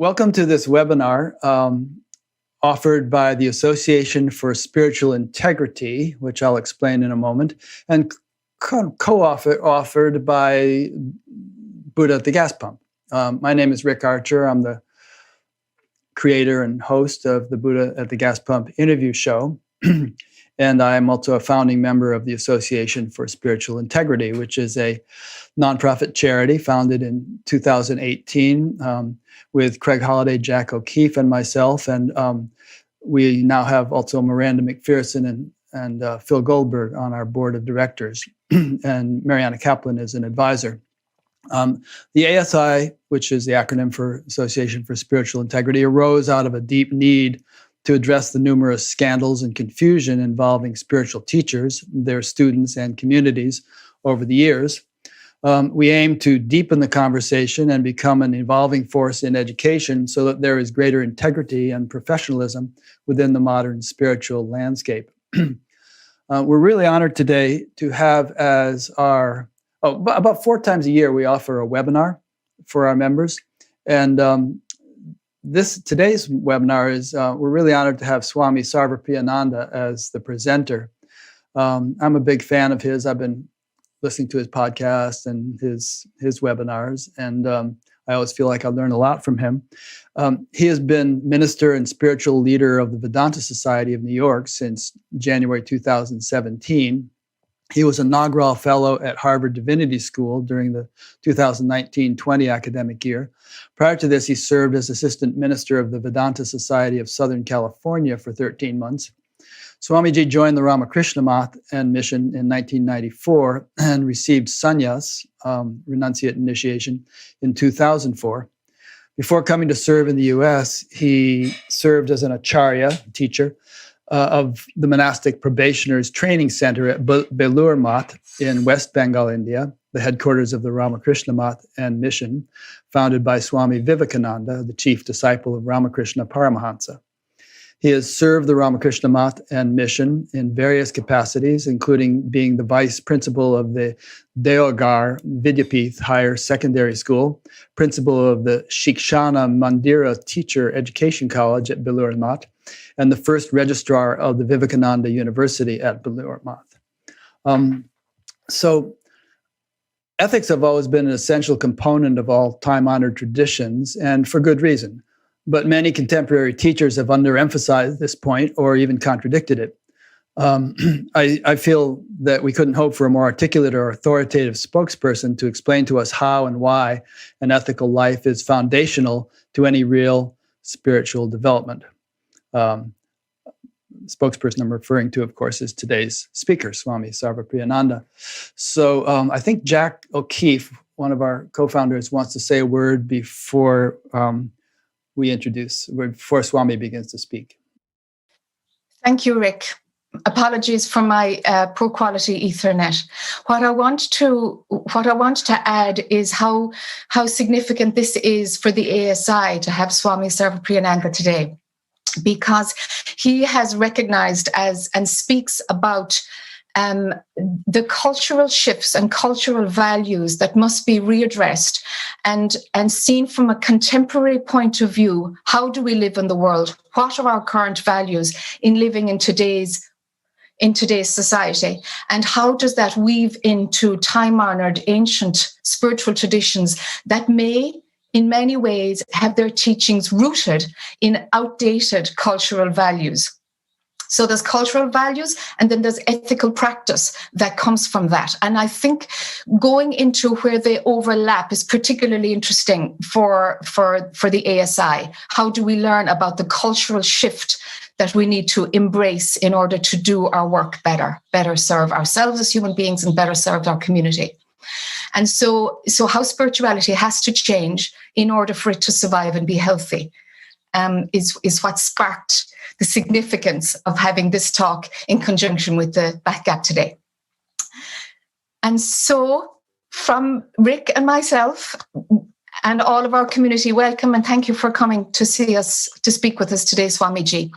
Welcome to this webinar offered by the Association for Spiritual Integrity, which I'll explain in a moment, and co-authored by Buddha at the Gas Pump. My name is Rick Archer. I'm the creator and host of the Buddha at the Gas Pump interview show. And I'm also a founding member of the Association for Spiritual Integrity, which is a nonprofit charity founded in 2018 with Craig Holliday, Jack O'Keefe, and myself. And we now have also Miranda McPherson and Phil Goldberg on our board of directors. And Mariana Kaplan is an advisor. The ASI, which is the acronym for Association for Spiritual Integrity, arose out of a deep need to address the numerous scandals and confusion involving spiritual teachers, their students, and communities over the years. We aim to deepen the conversation and become an evolving force in education so that there is greater integrity and professionalism within the modern spiritual landscape. We're really honored today to have as our, about 4 times a year we offer a webinar for our members. And today's webinar is, we're really honored to have Swami Sarvapriyananda as the presenter. I'm a big fan of his. I've been listening to his podcast and his webinars, and I always feel like I learn a lot from him. He has been minister and spiritual leader of the Vedanta Society of New York since January 2017. He was inaugural fellow at Harvard Divinity School during the 2019-20 academic year. Prior to this, he served as assistant minister of the Vedanta Society of Southern California for 13 months. Swamiji joined the Ramakrishna Math and mission in 1994 and received sannyas, renunciate initiation, in 2004. Before coming to serve in the U.S., he served as an acharya, teacher, of the monastic probationers training center at Belur Math in West Bengal, India, the headquarters of the Ramakrishna Math and mission, founded by Swami Vivekananda, the chief disciple of Ramakrishna Paramahansa. He has served the Ramakrishna Math and mission in various capacities, including being the vice principal of the Deogar Vidyapith Higher Secondary School, principal of the Shikshana Mandira Teacher Education College at Belur Math, and the first registrar of the Vivekananda University at Belur Math. So ethics have always been an essential component of all time-honored traditions, and for good reason. But many contemporary teachers have underemphasized this point or even contradicted it. I feel that we couldn't hope for a more articulate or authoritative spokesperson to explain to us how and why an ethical life is foundational to any real spiritual development. Spokesperson I'm referring to, of course, is today's speaker, Swami Sarvapriyananda. So I think Jack O'Keefe, one of our co-founders, wants to say a word before before Swami begins to speak. Thank you, Rick. Apologies for my poor quality Ethernet. What I want to add is how significant this is for the ASI to have Swami Sarvapriyananda today, because he has recognized and speaks about the cultural shifts and cultural values that must be readdressed and seen from a contemporary point of view. How do we live in the world? What are our current values in living in today's society? And how does that weave into time-honored ancient spiritual traditions that may, in many ways, have their teachings rooted in outdated cultural values? So there's cultural values, and then there's ethical practice that comes from that. And I think going into where they overlap is particularly interesting for the ASI. How do we learn about the cultural shift that we need to embrace in order to do our work better serve ourselves as human beings and better serve our community? And so how spirituality has to change in order for it to survive and be healthy is what sparked the significance of having this talk in conjunction with the Back Gap today. And so from Rick and myself and all of our community, welcome and thank you for coming to speak with us today, Swamiji.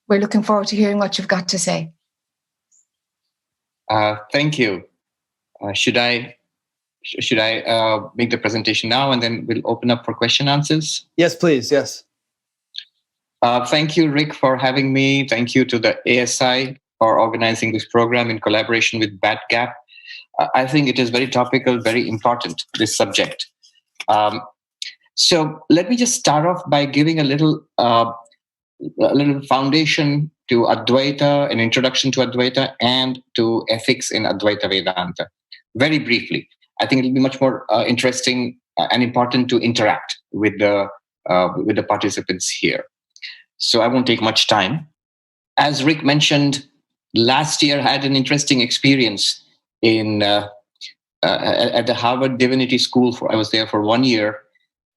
We're looking forward to hearing what you've got to say. Thank you. Should I should I make the presentation now, and then we'll open up for question answers? Yes, please. Yes. Thank you, Rick, for having me. Thank you to the ASI for organizing this program in collaboration with BATGAP. I think it is very topical, very important, this subject. So let me just start off by giving a little foundation to Advaita, an introduction to Advaita, and to ethics in Advaita Vedanta. Very briefly, I think it'll be much more interesting and important to interact with the participants here. So I won't take much time. As Rick mentioned, last year I had an interesting experience at the Harvard Divinity School. I was there for 1 year.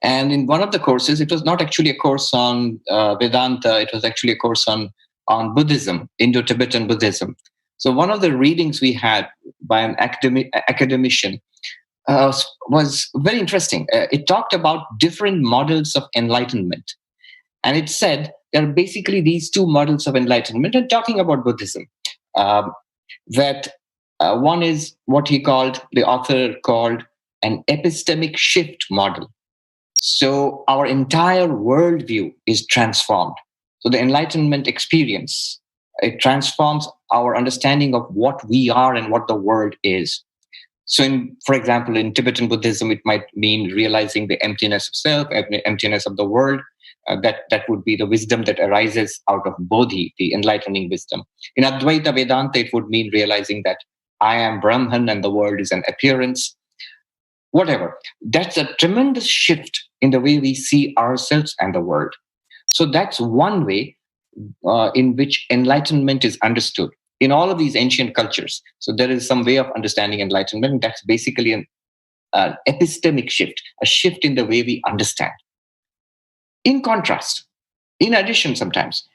And in one of the courses, it was not actually a course on Vedanta, it was actually a course on Buddhism, Indo-Tibetan Buddhism. So one of the readings we had by an academician was very interesting. It talked about different models of enlightenment. And it said there are basically these two models of enlightenment, and talking about Buddhism, that one is what the author called an epistemic shift model. So our entire worldview is transformed. So the enlightenment experience, it transforms our understanding of what we are and what the world is. So for example, in Tibetan Buddhism, it might mean realizing the emptiness of self, emptiness of the world. That would be the wisdom that arises out of Bodhi, the enlightening wisdom. In Advaita Vedanta, it would mean realizing that I am Brahman and the world is an appearance. Whatever. That's a tremendous shift in the way we see ourselves and the world. So that's one way in which enlightenment is understood in all of these ancient cultures. So there is some way of understanding enlightenment. That's basically an epistemic shift, a shift in the way we understand. In contrast, in addition sometimes,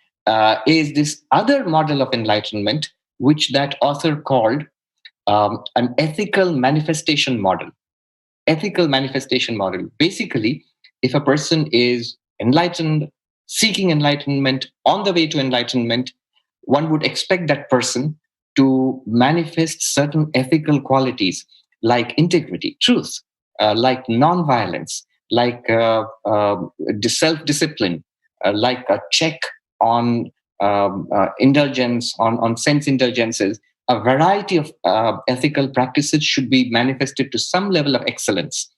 is this other model of enlightenment, which that author called an ethical manifestation model. Ethical manifestation model. Basically, if a person is enlightened, seeking enlightenment, on the way to enlightenment, one would expect that person to manifest certain ethical qualities like integrity, truth, like nonviolence, like self-discipline, like a check on indulgence, on sense indulgences. A variety of ethical practices should be manifested to some level of excellence.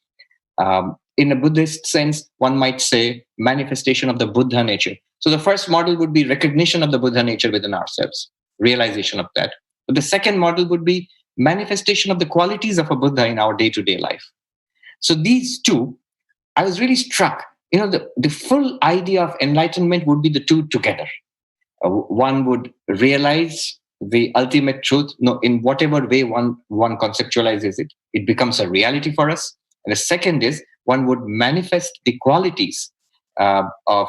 In a Buddhist sense, one might say manifestation of the Buddha nature. So the first model would be recognition of the Buddha nature within ourselves, realization of that. But the second model would be manifestation of the qualities of a Buddha in our day-to-day life. So these two, I was really struck. The full idea of enlightenment would be the two together. One would realize the ultimate truth, in whatever way one conceptualizes it, it becomes a reality for us. And the second is one would manifest the qualities of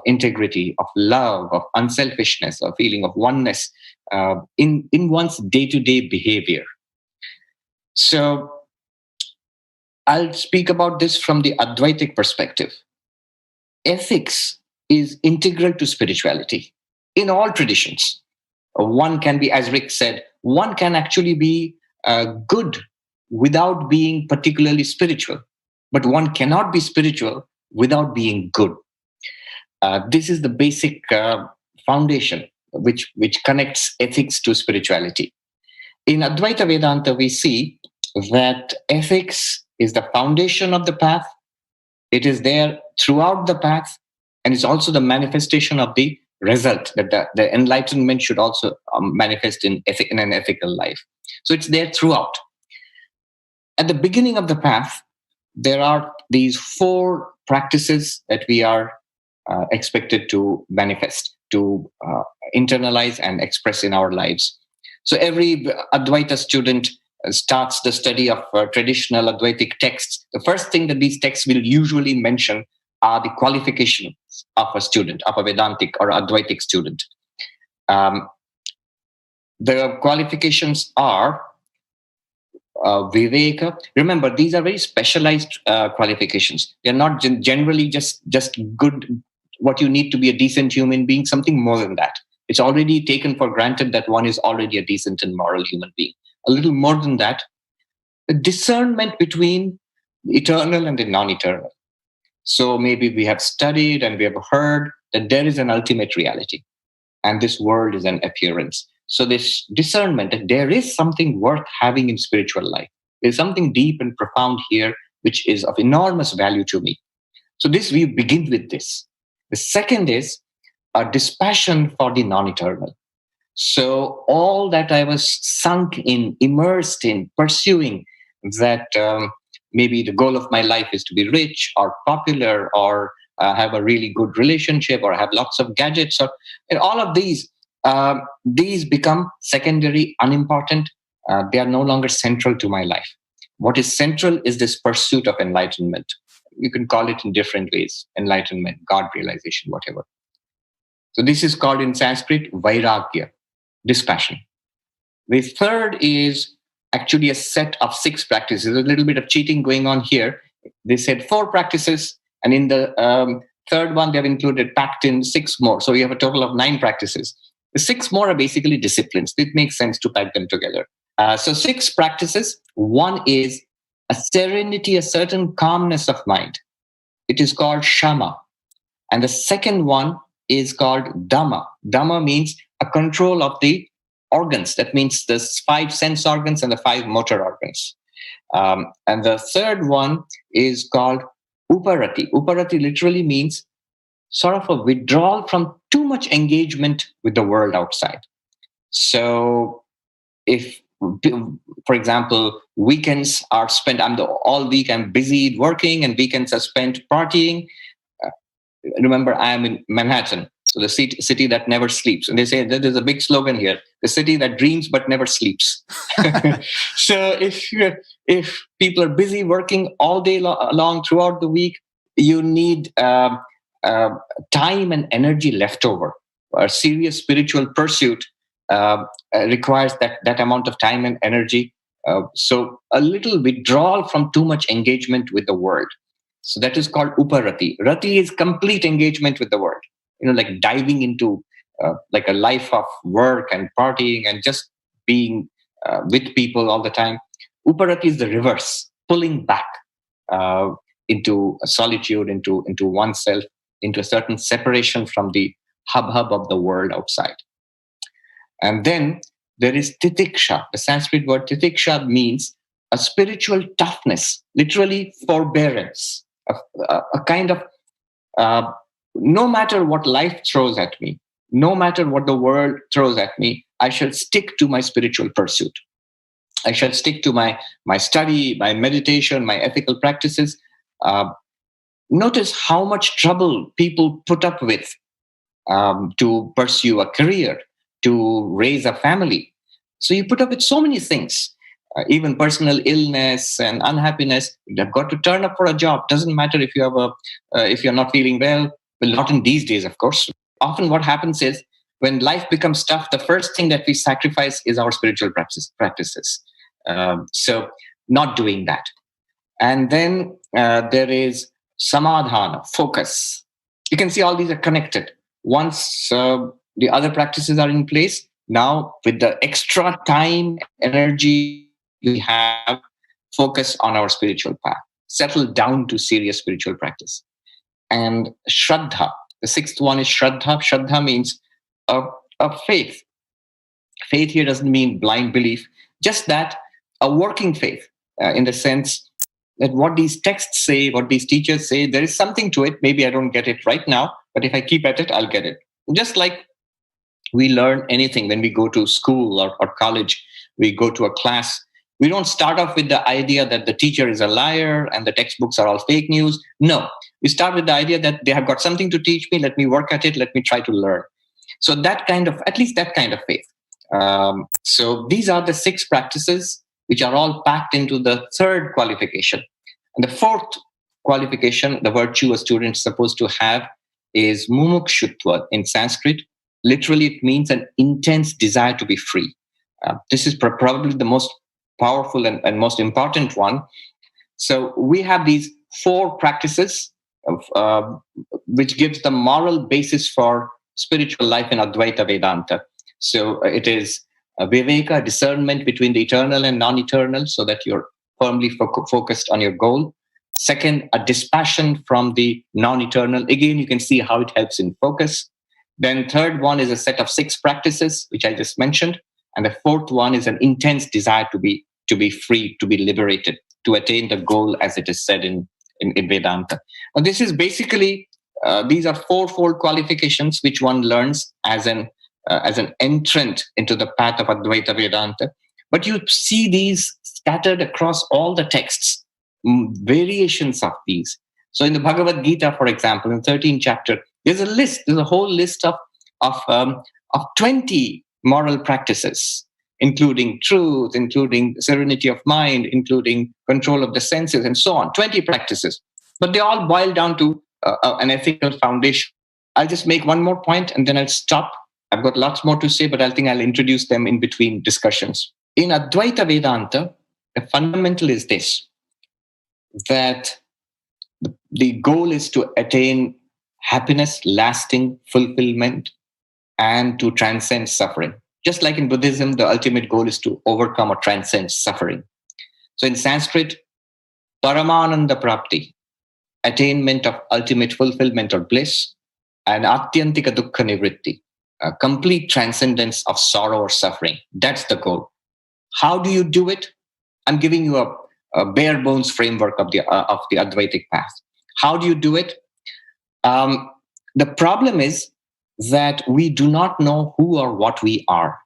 integrity, of love, of unselfishness, of feeling of oneness in one's day-to-day behavior. So I'll speak about this from the Advaitic perspective. Ethics is integral to spirituality in all traditions. One can be, as Rick said, one can actually be good without being particularly spiritual, but one cannot be spiritual without being good. This is the basic foundation which connects ethics to spirituality. In Advaita Vedanta, we see that ethics is the foundation of the path. It is there throughout the path, and it's also the manifestation of the result, that the enlightenment should also manifest in an ethical life. So it's there throughout. At the beginning of the path, there are these 4 practices that we are expected to manifest, to internalize and express in our lives. So every Advaita student starts the study of traditional Advaitic texts. The first thing that these texts will usually mention are the qualifications of a student, of a Vedantic or Advaitic student. The qualifications are Viveka. Remember, these are very specialized qualifications. They're not generally just good, what you need to be a decent human being, something more than that. It's already taken for granted that one is already a decent and moral human being. A little more than that, the discernment between the eternal and the non-eternal. So maybe we have studied and we have heard that there is an ultimate reality, and this world is an appearance. So this discernment that there is something worth having in spiritual life. There's something deep and profound here, which is of enormous value to me. So this, we begin with this. The second is a dispassion for the non-eternal. So all that I was sunk in, immersed in, pursuing, that maybe the goal of my life is to be rich or popular or have a really good relationship or have lots of gadgets, or and all of these become secondary, unimportant. They are no longer central to my life. What is central is this pursuit of enlightenment. You can call it in different ways: enlightenment, God realization, whatever. So this is called in Sanskrit vairagya, dispassion. The third is actually a set of 6 practices. A little bit of cheating going on here. They said 4 practices, and in the third one, they have included, packed in 6 more. So you have a total of 9 practices. The 6 more are basically disciplines. It makes sense to pack them together. So 6 practices. One is a serenity, a certain calmness of mind. It is called shama. And the second one is called dhamma. Dhamma means a control of the organs. That means the 5 sense organs and the 5 motor organs. And the third one is called uparati. Uparati literally means sort of a withdrawal from too much engagement with the world outside. So if, for example, weekends are spent, all week I'm busy working, and weekends are spent partying. Remember, I am in Manhattan, so the city that never sleeps. And they say that there's a big slogan here: the city that dreams but never sleeps. So if people are busy working all day long throughout the week, you need time and energy left over. A serious spiritual pursuit requires that amount of time and energy. So a little withdrawal from too much engagement with the world. So that is called uparati. Rati is complete engagement with the world. Like diving into like a life of work and partying and just being with people all the time. Uparati is the reverse, pulling back into a solitude, into oneself, into a certain separation from the hub of the world outside. And then there is titiksha. The Sanskrit word titiksha means a spiritual toughness, literally forbearance, a kind of no matter what life throws at me, no matter what the world throws at me, I shall stick to my spiritual pursuit. I shall stick to my study, my meditation, my ethical practices. Notice how much trouble people put up with to pursue a career, to raise a family. So you put up with so many things, even personal illness and unhappiness. You've got to turn up for a job. Doesn't matter if you have if you're not feeling well. Well, not in these days, of course. Often what happens is when life becomes tough, the first thing that we sacrifice is our spiritual practices. So not doing that. And then there is samadhana, focus. You can see all these are connected. Once the other practices are in place, now with the extra time, energy we have, focus on our spiritual path. Settle down to serious spiritual practice. And shraddha. The 6th one is shraddha. Shraddha means a faith. Faith here doesn't mean blind belief, just that a working faith in the sense that what these texts say, what these teachers say, there is something to it. Maybe I don't get it right now, but if I keep at it, I'll get it. Just like we learn anything when we go to school or college, we go to a class. We don't start off with the idea that the teacher is a liar and the textbooks are all fake news. No, we start with the idea that they have got something to teach me. Let me work at it. Let me try to learn. So at least that kind of faith. So these are the 6 practices which are all packed into the 3rd qualification. And the 4th qualification, the virtue a student is supposed to have, is mumukshutva in Sanskrit. Literally, it means an intense desire to be free. This is probably the most powerful and most important one. So we have these 4 practices which gives the moral basis for spiritual life in Advaita Vedanta. So it is viveka, discernment between the eternal and non-eternal, so that you're firmly focused on your goal. Second, a dispassion from the non-eternal. Again, you can see how it helps in focus. Then third one is a set of 6 practices, which I just mentioned. And the fourth one is an intense desire to be free, to be liberated, to attain the goal as it is said in Vedanta. Now, this is basically, these are 4-fold qualifications which one learns as an entrant into the path of Advaita Vedanta. But you see these scattered across all the texts, variations of these. So in the Bhagavad Gita, for example, in the 13th chapter, there's a whole list of 20 moral practices, including truth, including serenity of mind, including control of the senses, and so on. 20 practices. But they all boil down to an ethical foundation. I'll just make one more point and then I'll stop. I've got lots more to say, but I think I'll introduce them in between discussions. In Advaita Vedanta, the fundamental is this, that the goal is to attain happiness, lasting fulfillment, and to transcend suffering. Just like in Buddhism, the ultimate goal is to overcome or transcend suffering. So in Sanskrit, Paramananda Prapti, attainment of ultimate fulfillment or bliss, and Atyantika Dukkha Nivritti, a complete transcendence of sorrow or suffering. That's the goal. How do you do it? I'm giving you a bare bones framework of the Advaitic path. How do you do it? The problem is that we do not know who or what we are.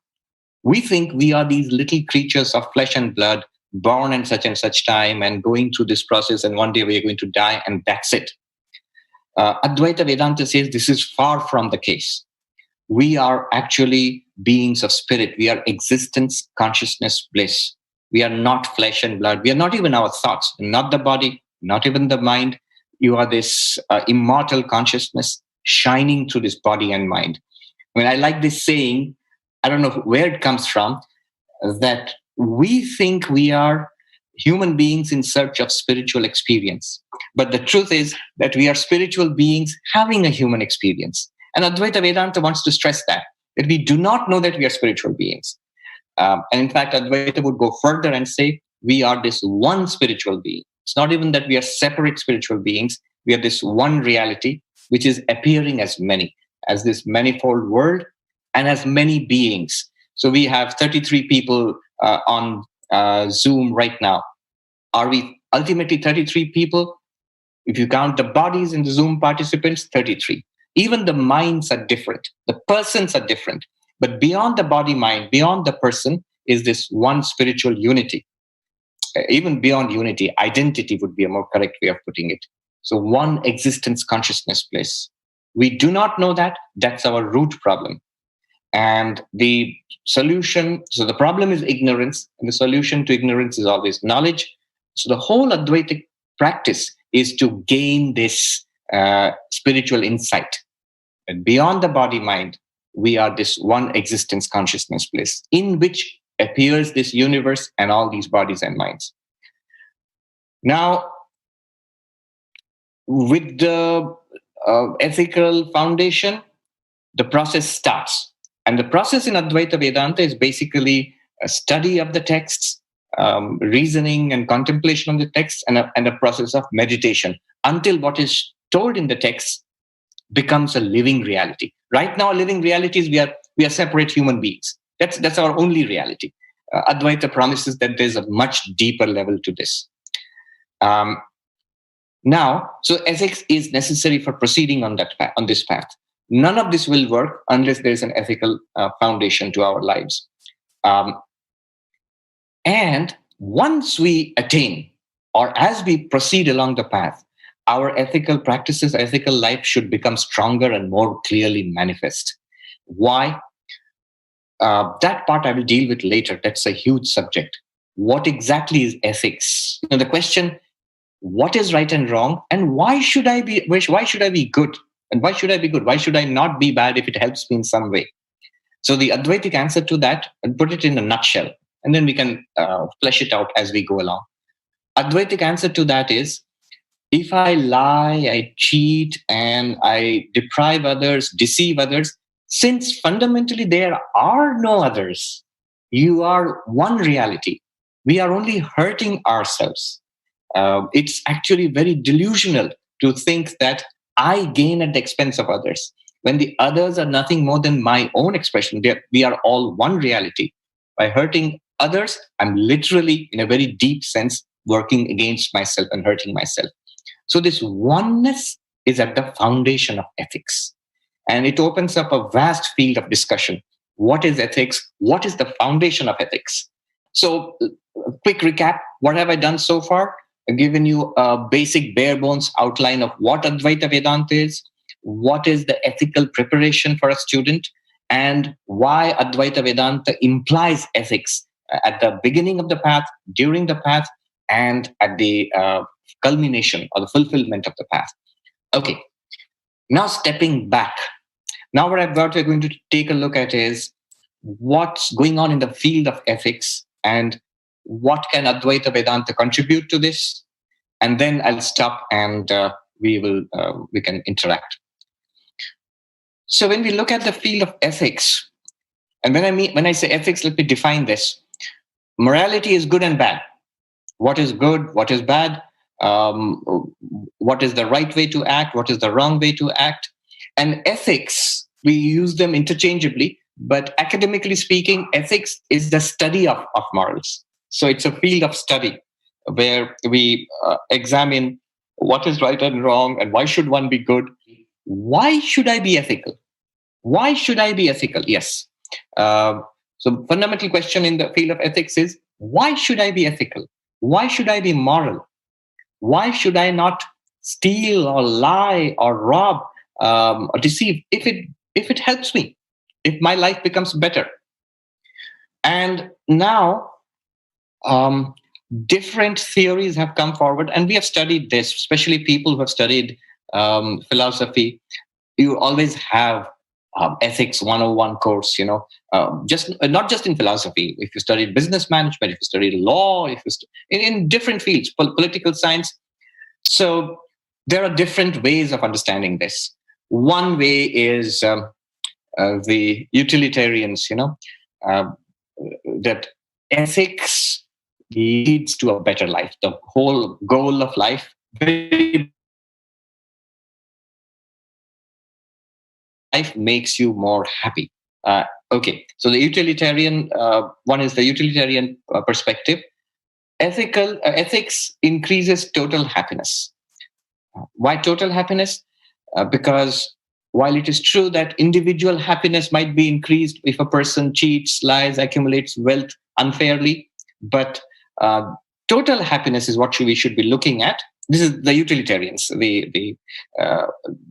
We think we are these little creatures of flesh and blood, born in such and such time and going through this process, and one day we are going to die, and that's it. Advaita Vedanta says this is far from the case. We are actually beings of spirit. We are existence, consciousness, bliss. We are not flesh and blood. We are not even our thoughts, not the body, not even the mind. You are this immortal consciousness shining through this body and mind. I mean, I like this saying, I don't know where it comes from, that we think we are human beings in search of spiritual experience. But the truth is that we are spiritual beings having a human experience. And Advaita Vedanta wants to stress that we do not know that we are spiritual beings. And in fact, Advaita would go further and say, we are this one spiritual being. It's not even that we are separate spiritual beings. We are this one reality, which is appearing as many, as this manifold world and as many beings. So we have 33 people on Zoom right now. Are we ultimately 33 people? If you count the bodies in the Zoom participants, 33. Even the minds are different. The persons are different. But beyond the body-mind, beyond the person, is this one spiritual unity. Even beyond unity, identity would be a more correct way of putting it. So one existence, consciousness, bliss. We do not know that. That's our root problem. And the solution, so the problem is ignorance, and the solution to ignorance is always knowledge. So the whole Advaitic practice is to gain this spiritual insight. And beyond the body-mind, we are this one existence, consciousness, bliss, in which appears this universe and all these bodies and minds. Now, with the ethical foundation, the process starts. And the process in Advaita Vedanta is basically a study of the texts, reasoning and contemplation on the texts, and a process of meditation until what is told in the texts becomes a living reality. Right now, living reality is we are separate human beings. That's our only reality. Advaita promises that there's a much deeper level to this. Now, so ethics is necessary for proceeding on this path. None of this will work unless there is an ethical foundation to our lives. And once we attain, or as we proceed along the path, our ethical practices, ethical life should become stronger and more clearly manifest. Why? That part I will deal with later. That's a huge subject. What exactly is ethics? The question, what is right and wrong, and why should I be good? And why should I be good? Why should I not be bad if it helps me in some way? So the Advaitic answer to that, and put it in a nutshell, and then we can flesh it out as we go along. Advaitic answer to that is, if I lie, I cheat, and I deprive others, deceive others, since fundamentally there are no others, you are one reality. we are only hurting ourselves. It's actually very delusional to think that I gain at the expense of others, when the others are nothing more than my own expression. We are all one reality. By hurting others, I'm literally, in a very deep sense, working against myself and hurting myself. So this oneness is at the foundation of ethics. And it opens up a vast field of discussion. What is ethics? What is the foundation of ethics? So, quick recap. What have I done so far? I've given you a basic bare bones outline of what Advaita Vedanta is, what is the ethical preparation for a student, and why Advaita Vedanta implies ethics at the beginning of the path, during the path, and at the culmination or the fulfillment of the path. Okay, now stepping back. Now what we're going to take a look at is what's going on in the field of ethics and what can Advaita Vedanta contribute to this. And then I'll stop and we can interact. So when we look at the field of ethics, and when I say ethics, let me define this. Morality is good and bad. What is good? What is bad? What is the right way to act? What is the wrong way to act? And ethics, we use them interchangeably, but academically speaking, ethics is the study of morals. So it's a field of study where we examine what is right and wrong and why should one be good. Why should I be ethical? Why should I be ethical? Yes. So fundamental question in the field of ethics is, why should I be ethical? Why should I be moral? Why should I not steal or lie or rob or deceive if it helps me, if my life becomes better? And now different theories have come forward, and we have studied this, especially people who have studied philosophy. You always have ethics 101 course, just not just in philosophy. If you studied business management, if you studied law, if you in different fields, political science. So there are different ways of understanding this. One way is the utilitarians, that ethics leads to a better life. The whole goal of life, life makes you more happy. Okay, so the utilitarian one is the utilitarian perspective. Ethics increases total happiness. Why total happiness? Because while it is true that individual happiness might be increased if a person cheats, lies, accumulates wealth unfairly, but total happiness is what we should be looking at. This is the utilitarians, the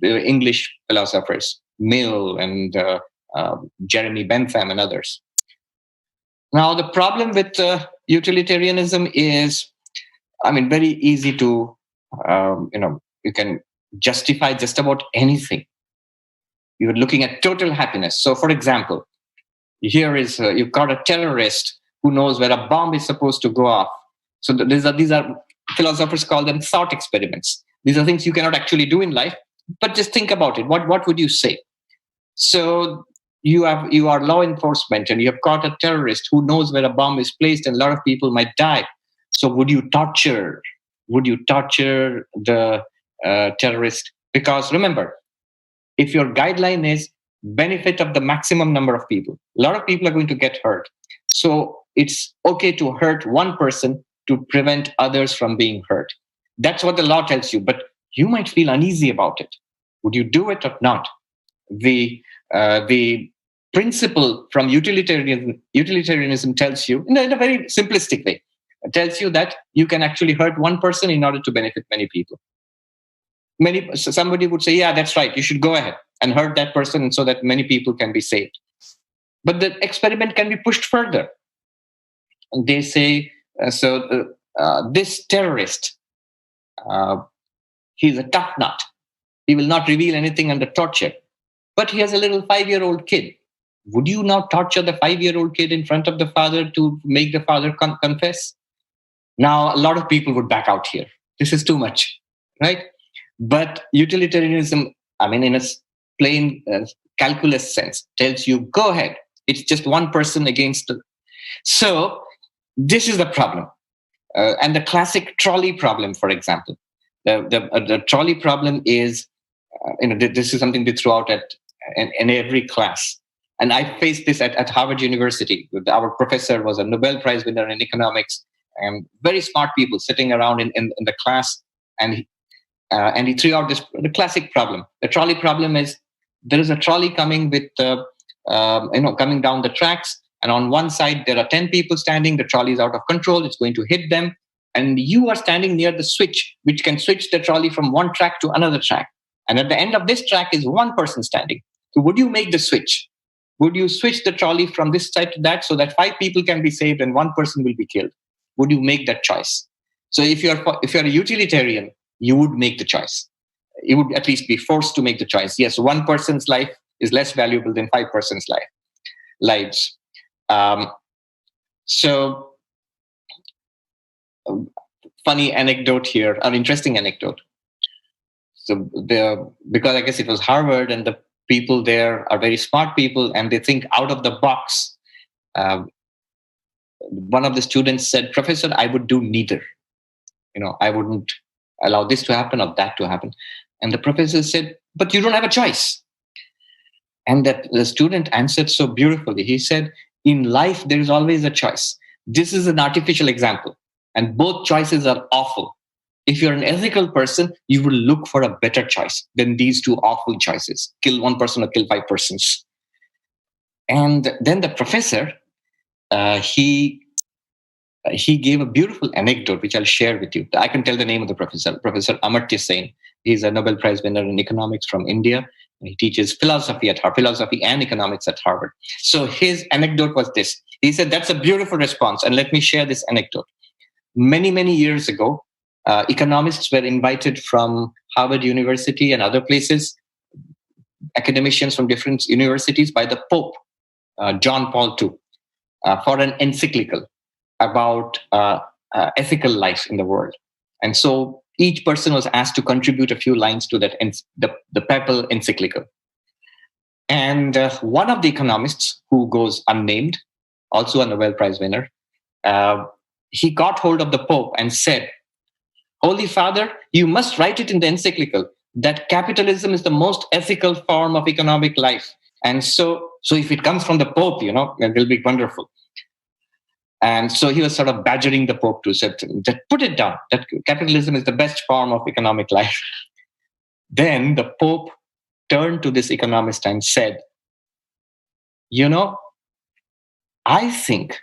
English philosophers, Mill and Jeremy Bentham and others. Now, the problem with utilitarianism is, very easy to, you can justify just about anything. You're looking at total happiness. So, for example, here is you've got a terrorist who knows where a bomb is supposed to go off. So these are philosophers call them thought experiments. These are things you cannot actually do in life, but just think about it. What would you say? So you are law enforcement and you have caught a terrorist who knows where a bomb is placed and a lot of people might die. So would you torture the terrorist? Because remember, if your guideline is benefit of the maximum number of people, a lot of people are going to get hurt. So it's okay to hurt one person to prevent others from being hurt. That's what the law tells you, but you might feel uneasy about it. Would you do it or not? The principle from utilitarianism tells you, in a very simplistic way, tells you that you can actually hurt one person in order to benefit many people. Somebody would say, yeah, that's right, you should go ahead and hurt that person so that many people can be saved. But the experiment can be pushed further. And they say, this terrorist, he's a tough nut. He will not reveal anything under torture. But he has a little 5-year-old kid. Would you now torture the 5-year-old kid in front of the father to make the father confess? Now, a lot of people would back out here. This is too much, right? But utilitarianism, in a plain calculus sense, tells you, go ahead. It's just one person against. So This is the problem. And the classic trolley problem, for example. The trolley problem is, this is something they throw out in every class. And I faced this at Harvard University. Our professor was a Nobel Prize winner in economics, and very smart people sitting around in the class. And he threw out the classic problem. The trolley problem is, there is a trolley coming with coming down the tracks, and on one side there are 10 people standing. The trolley is out of control. It's going to hit them, and you are standing near the switch, which can switch the trolley from one track to another track. And at the end of this track is one person standing. So would you make the switch? Would you switch the trolley from this side to that so that 5 people can be saved and 1 person will be killed? Would you make that choice? So if you're a utilitarian, you would make the choice. You would at least be forced to make the choice. Yes, 1 person's life is less valuable than 5 persons' lives. Funny anecdote here, an interesting anecdote. So because I guess it was Harvard, and the people there are very smart people, and they think out of the box. One of the students said, "Professor, I would do neither. I wouldn't allow this to happen or that to happen." And the professor said, "But you don't have a choice." And the student answered so beautifully. He said, "In life, there is always a choice. This is an artificial example, and both choices are awful. If you're an ethical person, you will look for a better choice than these 2 awful choices. Kill 1 person or kill 5 persons." And then the professor, he gave a beautiful anecdote, which I'll share with you. I can tell the name of the professor, Professor Amartya Sen. He's a Nobel Prize winner in economics from India. He teaches philosophy and economics at Harvard. So his anecdote was this. He said, "That's a beautiful response. And let me share this anecdote. Many, many years ago, economists were invited from Harvard University and other places, academicians from different universities, by the Pope, John Paul II, for an encyclical about ethical life in the world. And so each person was asked to contribute a few lines to that the papal encyclical. And one of the economists, who goes unnamed, also a Nobel Prize winner, he got hold of the Pope and said, "Holy Father, you must write it in the encyclical that capitalism is the most ethical form of economic life. And so if it comes from the Pope, it will be wonderful." And so he was sort of badgering the Pope to say, "Put it down, that capitalism is the best form of economic life." Then the Pope turned to this economist and said, "I think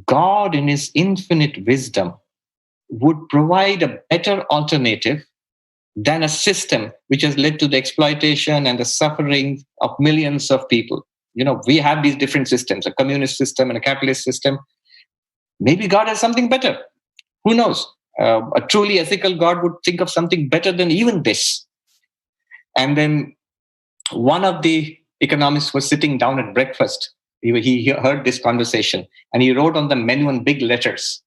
God in his infinite wisdom would provide a better alternative than a system which has led to the exploitation and the suffering of millions of people. We have these different systems, a communist system and a capitalist system. Maybe God has something better. Who knows? A truly ethical God would think of something better than even this." And then one of the economists was sitting down at breakfast. He heard this conversation, and he wrote on the menu in big letters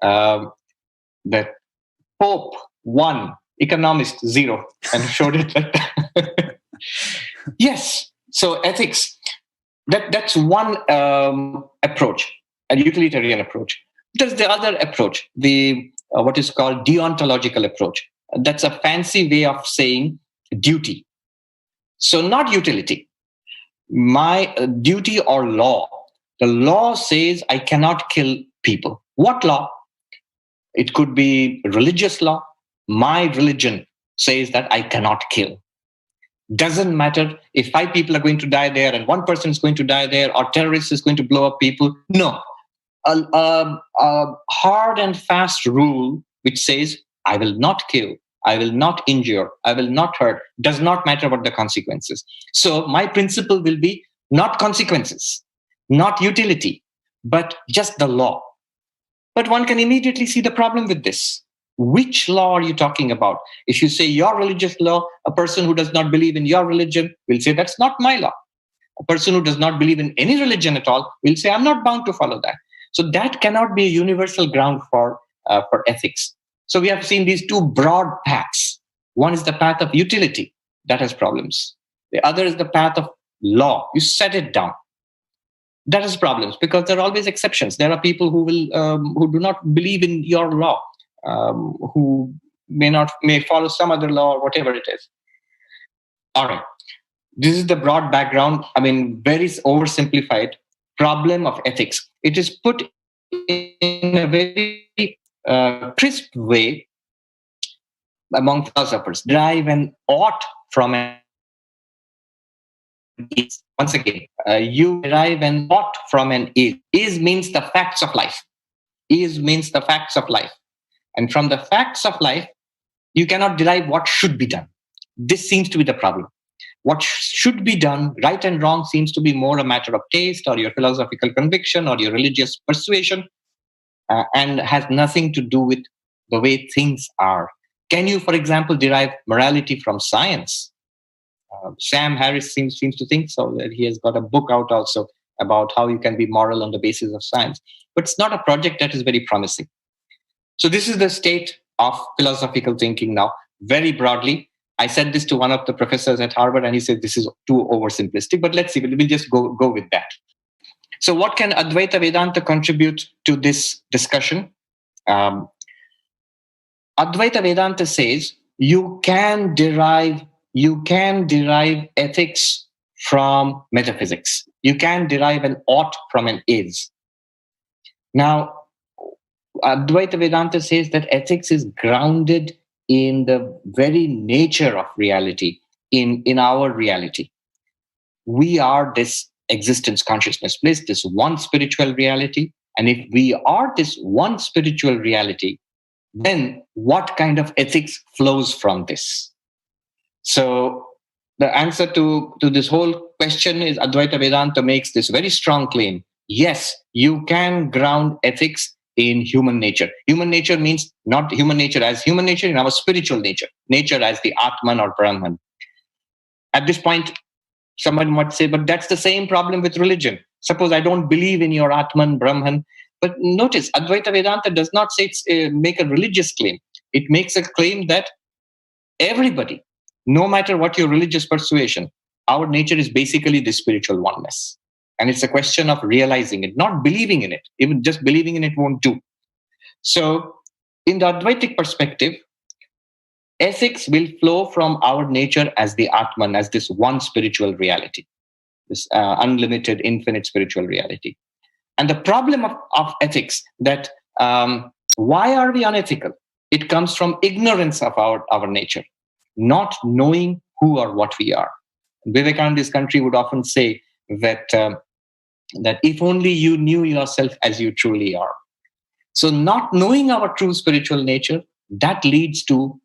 that Pope 1, economist 0, and showed it like that. Yes. So ethics, that's one approach, a utilitarian approach. There's the other approach, the what is called deontological approach. That's a fancy way of saying duty. So not utility. My duty or law. The law says I cannot kill people. What law? It could be religious law. My religion says that I cannot kill. Doesn't matter if 5 people are going to die there and 1 person is going to die there, or terrorist is going to blow up people. No. A hard and fast rule which says I will not kill, I will not injure, I will not hurt. Does not matter what the consequences. So my principle will be not consequences, not utility, but just the law. But one can immediately see the problem with this. Which law are you talking about? If you say your religious law, a person who does not believe in your religion will say that's not my law. A person who does not believe in any religion at all will say I'm not bound to follow that. So that cannot be a universal ground for ethics. So we have seen these 2 broad paths. One is the path of utility. That has problems. The other is the path of law. You set it down. That is problems, because there are always exceptions. There are people who do not believe in your law, who may follow some other law or whatever it is. All right. This is the broad background. I mean, very oversimplified problem of ethics. It is put in a very crisp way among philosophers. Derive an ought from an is. Once again, you derive an ought from an is. Is means the facts of life. Is means the facts of life. And from the facts of life, you cannot derive what should be done. This seems to be the problem. What should be done, right and wrong, seems to be more a matter of taste or your philosophical conviction or your religious persuasion, and has nothing to do with the way things are. Can you, for example, derive morality from science? Sam Harris seems to think so. That he has got a book out also about how you can be moral on the basis of science. But it's not a project that is very promising. So this is the state of philosophical thinking now, very broadly. I said this to one of the professors at Harvard, and he said this is too oversimplistic. But let's see, we'll just go with that. So what can Advaita Vedanta contribute to this discussion? Advaita Vedanta says you can derive ethics from metaphysics. You can derive an ought from an is. Now, Advaita Vedanta says that ethics is grounded in the very nature of reality, in our reality. We are this existence consciousness bliss, this one spiritual reality. And if we are this one spiritual reality, then what kind of ethics flows from this? So the answer to this whole question is Advaita Vedanta makes this very strong claim. Yes, you can ground ethics in human nature. Human nature means not human nature as human nature, in our spiritual nature, nature as the Atman or Brahman. At this point, someone might say, but that's the same problem with religion. Suppose I don't believe in your Atman, Brahman. But notice, Advaita Vedanta does not say make a religious claim. It makes a claim that everybody, no matter what your religious persuasion, our nature is basically the spiritual oneness. And it's a question of realizing it, not believing in it. Even just believing in it won't do. So in the Advaitic perspective, ethics will flow from our nature as the Atman, as this one spiritual reality, this unlimited, infinite spiritual reality. And the problem of ethics, that why are we unethical? It comes from ignorance of our nature, not knowing who or what we are. Vivekananda's country would often say that if only you knew yourself as you truly are. So not knowing our true spiritual nature, that leads to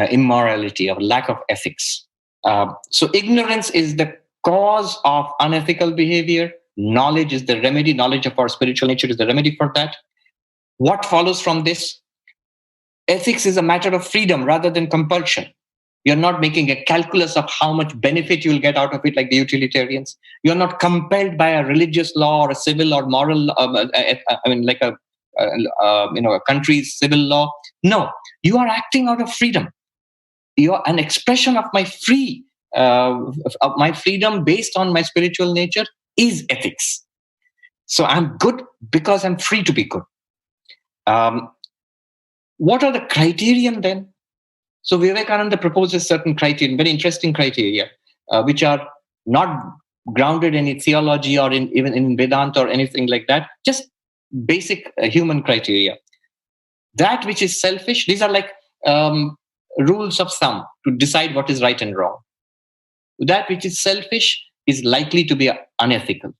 immorality or lack of ethics. So ignorance is the cause of unethical behavior. Knowledge is the remedy. Knowledge of our spiritual nature is the remedy for that. What follows from this? Ethics is a matter of freedom rather than compulsion. You're not making a calculus of how much benefit you'll get out of it like the utilitarians. You're not compelled by a religious law or a civil or moral, like a country's civil law. No, you are acting out of freedom. You're an expression of my freedom based on my spiritual nature is ethics. So I'm good because I'm free to be good. What are the criterion then? So Vivekananda proposes certain criterion, very interesting criteria, which are not grounded in any theology or even in Vedanta or anything like that, just basic human criteria. That which is selfish, these are like rules of thumb to decide what is right and wrong. That which is selfish is likely to be unethical.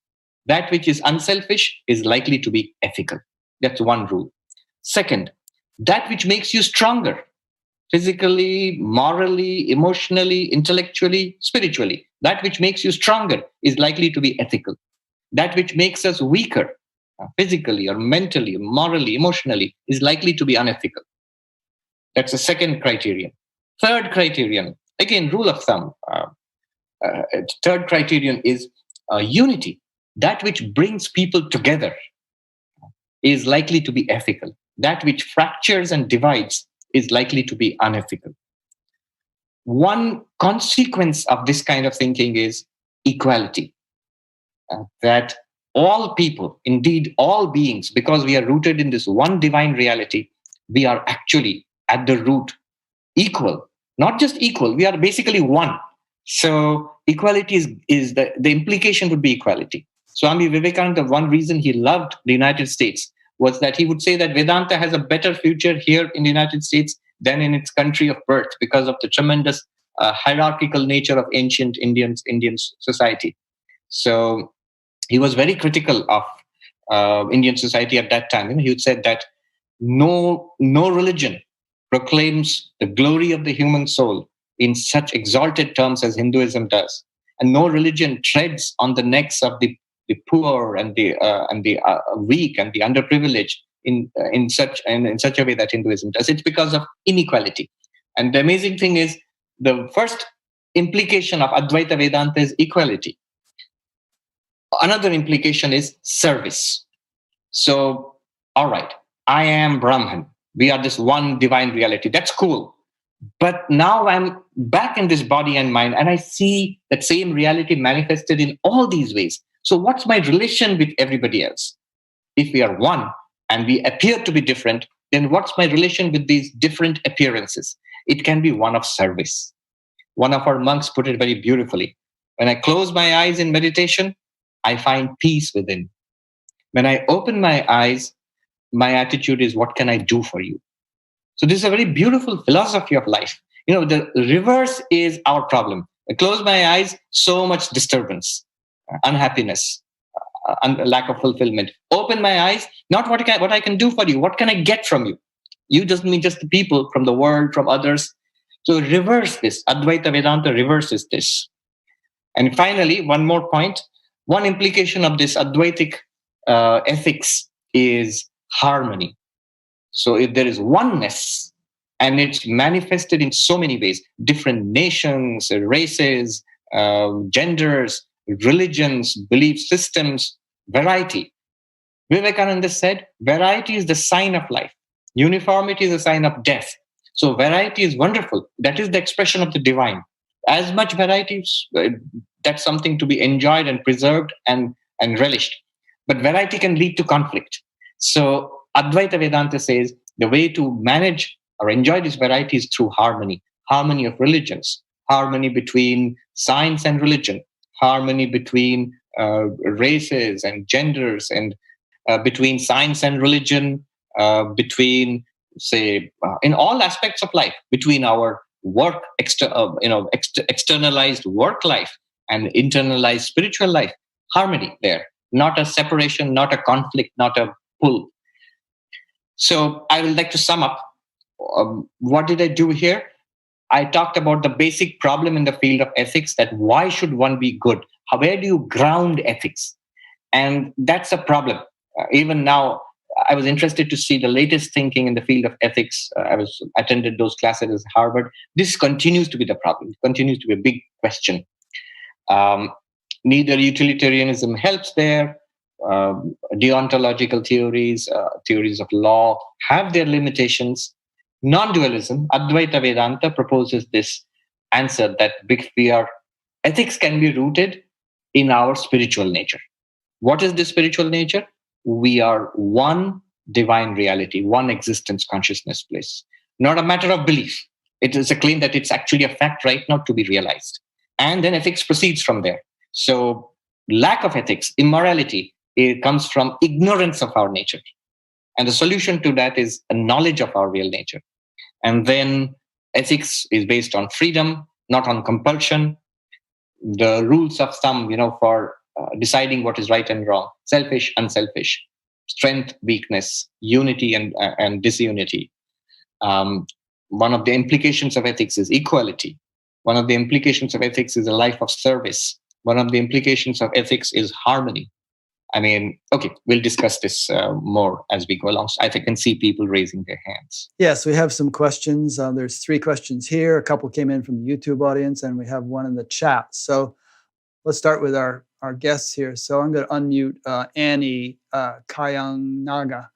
That which is unselfish is likely to be ethical. That's one rule. Second, that which makes you stronger, physically, morally, emotionally, intellectually, spiritually. That which makes you stronger is likely to be ethical. That which makes us weaker, physically or mentally, morally, emotionally, is likely to be unethical. That's the second criterion. Third criterion, again, rule of thumb. Third criterion is unity. That which brings people together is likely to be ethical. That which fractures and divides is likely to be unethical. One consequence of this kind of thinking is equality. That all people, indeed all beings, because we are rooted in this one divine reality, we are actually at the root equal. Not just equal, we are basically one. So equality is the implication would be equality. Swami Vivekananda, one reason he loved the United States was that he would say that Vedanta has a better future here in the United States than in its country of birth, because of the tremendous hierarchical nature of ancient Indian society. So he was very critical of Indian society at that time. He would say that no religion proclaims the glory of the human soul in such exalted terms as Hinduism does, and no religion treads on the necks of the poor and the weak and the underprivileged in such a way that Hinduism does. It's because of inequality. And the amazing thing is, the first implication of Advaita Vedanta is equality. Another implication is service. So, all right, I am Brahman. We are this one divine reality. That's cool. But now I'm back in this body and mind, and I see that same reality manifested in all these ways. So what's my relation with everybody else? If we are one and we appear to be different, then what's my relation with these different appearances? It can be one of service. One of our monks put it very beautifully. When I close my eyes in meditation, I find peace within. When I open my eyes, my attitude is, what can I do for you? So this is a very beautiful philosophy of life. The reverse is our problem. I close my eyes, so much disturbance, unhappiness, lack of fulfillment. Open my eyes, not what I can do for you. What can I get from you? You doesn't mean just the people, from the world, from others. So reverse this. Advaita Vedanta reverses this. And finally, one more point. One implication of this Advaitic ethics is harmony. So if there is oneness, and it's manifested in so many ways, different nations, races, genders, religions, belief systems, variety. Vivekananda said, variety is the sign of life. Uniformity is a sign of death. So variety is wonderful. That is the expression of the divine. As much variety, that's something to be enjoyed and preserved and relished. But variety can lead to conflict. So Advaita Vedanta says the way to manage or enjoy this variety is through harmony. Harmony of religions, harmony between science and religion, harmony between races and genders, and between science and religion, between, say, in all aspects of life, between our work, externalized work life and internalized spiritual life. Harmony there, not a separation, not a conflict, not a pull. So I would like to sum up. What did I do here? I talked about the basic problem in the field of ethics, that why should one be good? Where do you ground ethics? And that's a problem. Even now, I was interested to see the latest thinking in the field of ethics. I attended those classes at Harvard. This continues to be the problem. It continues to be a big question. Neither utilitarianism helps there. Deontological theories, theories of law have their limitations. Non-dualism, Advaita Vedanta proposes this answer that ethics can be rooted in our spiritual nature. What is this spiritual nature? We are one divine reality, one existence consciousness bliss. Not a matter of belief. It is a claim that it's actually a fact right now to be realized. And then ethics proceeds from there. So lack of ethics, immorality, it comes from ignorance of our nature. And the solution to that is a knowledge of our real nature. And then ethics is based on freedom, not on compulsion. The rules of thumb, for deciding what is right and wrong, selfish, unselfish, strength, weakness, unity and disunity. One of the implications of ethics is equality. One of the implications of ethics is a life of service. One of the implications of ethics is harmony. Okay, we'll discuss this more as we go along. I can see people raising their hands. Yes, we have some questions. There's 3 questions here. A couple came in from the YouTube audience, and we have one in the chat. So let's start with our guests here. So I'm going to unmute Annie Kayanaga.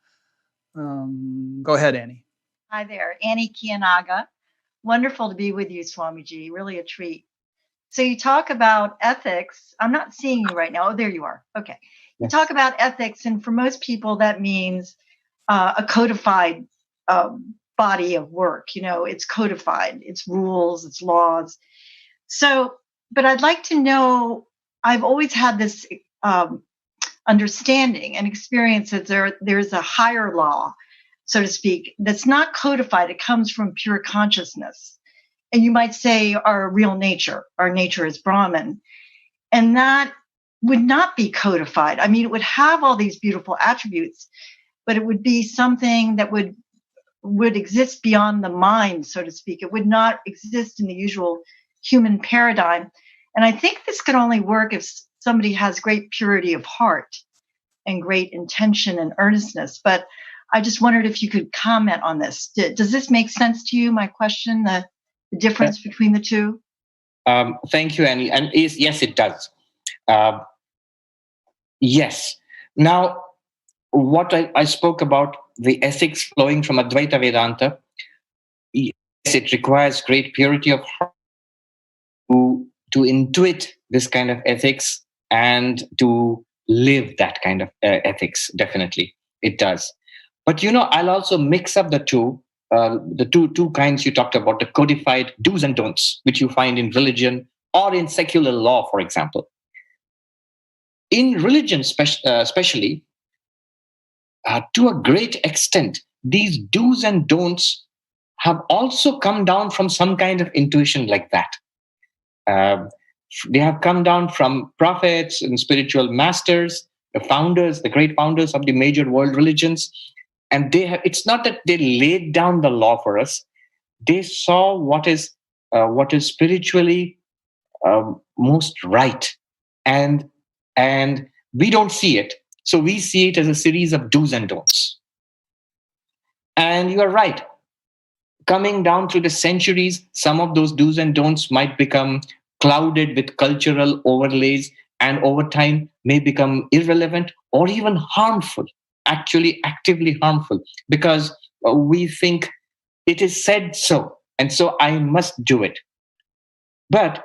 Go ahead, Annie. Hi there, Annie Kiyanaga. Wonderful to be with you, Swamiji. Really a treat. So you talk about ethics. I'm not seeing you right now. Oh, there you are. Okay. You talk about ethics, and for most people, that means a codified body of work. It's codified, it's rules, it's laws. So, but I'd like to know, I've always had this understanding and experience that there's a higher law, so to speak, that's not codified. It comes from pure consciousness. And you might say our real nature, our nature is Brahman. And that would not be codified. I mean, it would have all these beautiful attributes, but it would be something that would exist beyond the mind, so to speak. It would not exist in the usual human paradigm. And I think this could only work if somebody has great purity of heart and great intention and earnestness. But I just wondered if you could comment on this. Does this make sense to you, my question, the difference between the two? Thank you, Annie. And yes, it does. Yes. Now, what I spoke about, the ethics flowing from Advaita Vedanta, yes, it requires great purity of heart to intuit this kind of ethics and to live that kind of ethics. Definitely, it does. But I'll also mix up the two kinds you talked about, the codified do's and don'ts, which you find in religion or in secular law, for example. In religion, especially, to a great extent, these do's and don'ts have also come down from some kind of intuition like that. They have come down from prophets and spiritual masters, the great founders of the major world religions. And it's not that they laid down the law for us. They saw what is spiritually most right. And we don't see it. So we see it as a series of do's and don'ts. And you are right. Coming down through the centuries, some of those do's and don'ts might become clouded with cultural overlays, and over time may become irrelevant or even harmful, actually actively harmful, because we think it is said so, and so I must do it. But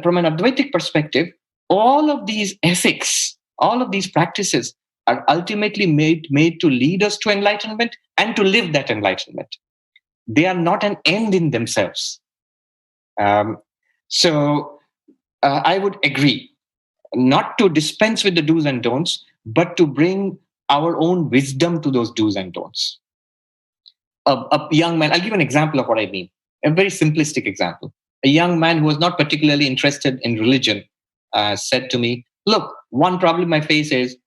from an Advaitic perspective, all of these ethics, all of these practices are ultimately made to lead us to enlightenment and to live that enlightenment. They are not an end in themselves. So I would agree, not to dispense with the do's and don'ts, but to bring our own wisdom to those do's and don'ts. A young man, I'll give an example of what I mean, a very simplistic example. A young man who was not particularly interested in religion said to me, look, one problem I face is,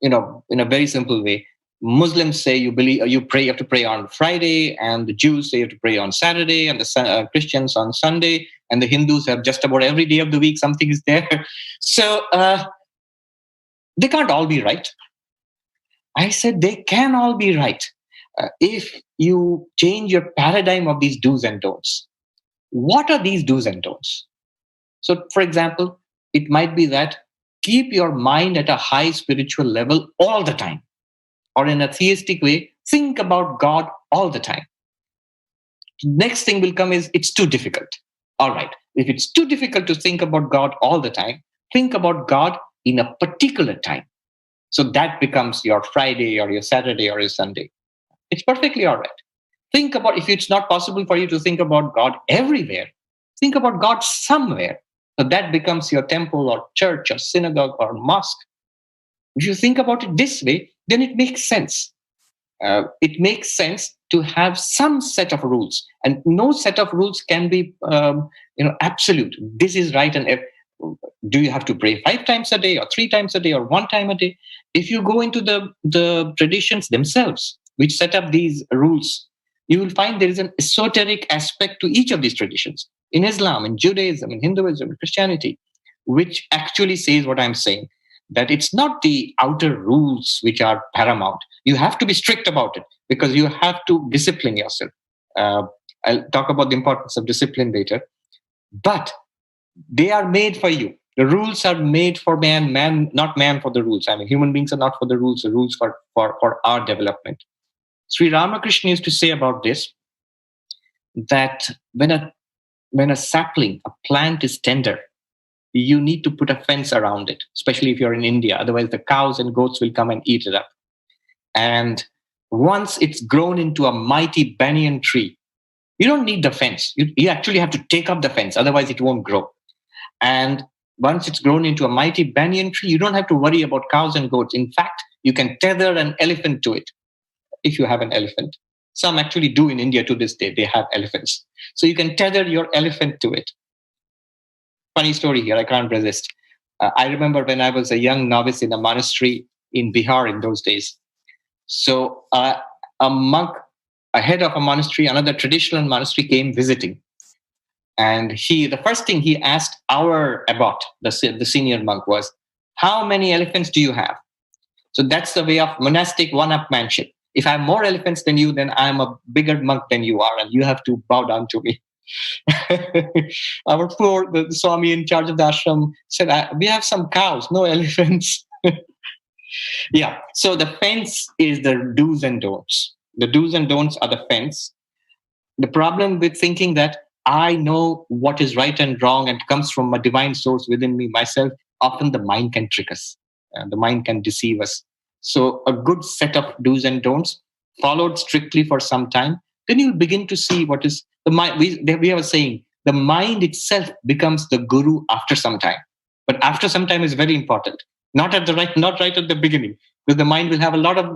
in a very simple way, Muslims say you have to pray on Friday, and the Jews say you have to pray on Saturday, and the Christians on Sunday, and the Hindus have just about every day of the week something is there. So they can't all be right. I said they can all be right if you change your paradigm of these do's and don'ts. What are these do's and don'ts? So, for example, it might be that keep your mind at a high spiritual level all the time. Or in a theistic way, think about God all the time. Next thing will come is it's too difficult. All right. If it's too difficult to think about God all the time, think about God in a particular time. So that becomes your Friday or your Saturday or your Sunday. It's perfectly all right. Think about, if it's not possible for you to think about God everywhere, think about God somewhere. So that becomes your temple or church or synagogue or mosque. If you think about it this way, then it makes sense. It makes sense to have some set of rules, and no set of rules can be, absolute. This is right, and do you have to pray 5 times a day, or 3 times a day, or 1 time a day? If you go into the traditions themselves, which set up these rules, you will find there is an esoteric aspect to each of these traditions. In Islam, in Judaism, in Hinduism, in Christianity, which actually says what I'm saying, that it's not the outer rules which are paramount. You have to be strict about it because you have to discipline yourself. I'll talk about the importance of discipline later. But they are made for you. The rules are made for man, not man for the rules. I mean, human beings are not for the rules for our development. Sri Ramakrishna used to say about this, that when a sapling, a plant is tender, you need to put a fence around it, especially if you're in India. Otherwise, the cows and goats will come and eat it up. And once it's grown into a mighty banyan tree, you don't need the fence. You actually have to take up the fence, otherwise it won't grow. And once it's grown into a mighty banyan tree, you don't have to worry about cows and goats. In fact, you can tether an elephant to it if you have an elephant. Some actually do in India to this day. They have elephants. So you can tether your elephant to it. Funny story here, I can't resist. I remember when I was a young novice in a monastery in Bihar in those days. So a monk, a head of a monastery, another traditional monastery, came visiting. And the first thing he asked our abbot, the senior monk, was, how many elephants do you have? So that's the way of monastic one-upmanship. If I have more elephants than you, then I'm a bigger monk than you are, and you have to bow down to me. The Swami in charge of the ashram said, we have some cows, no elephants. Yeah, so the fence is the do's and don'ts. The do's and don'ts are the fence. The problem with thinking that I know what is right and wrong and comes from a divine source within me, myself, often the mind can trick us. The mind can deceive us. So a good set of do's and don'ts, followed strictly for some time, then you'll begin to see what is the mind. We have a saying, the mind itself becomes the guru after some time. But after some time is very important. Not right at the beginning, because the mind will have a lot of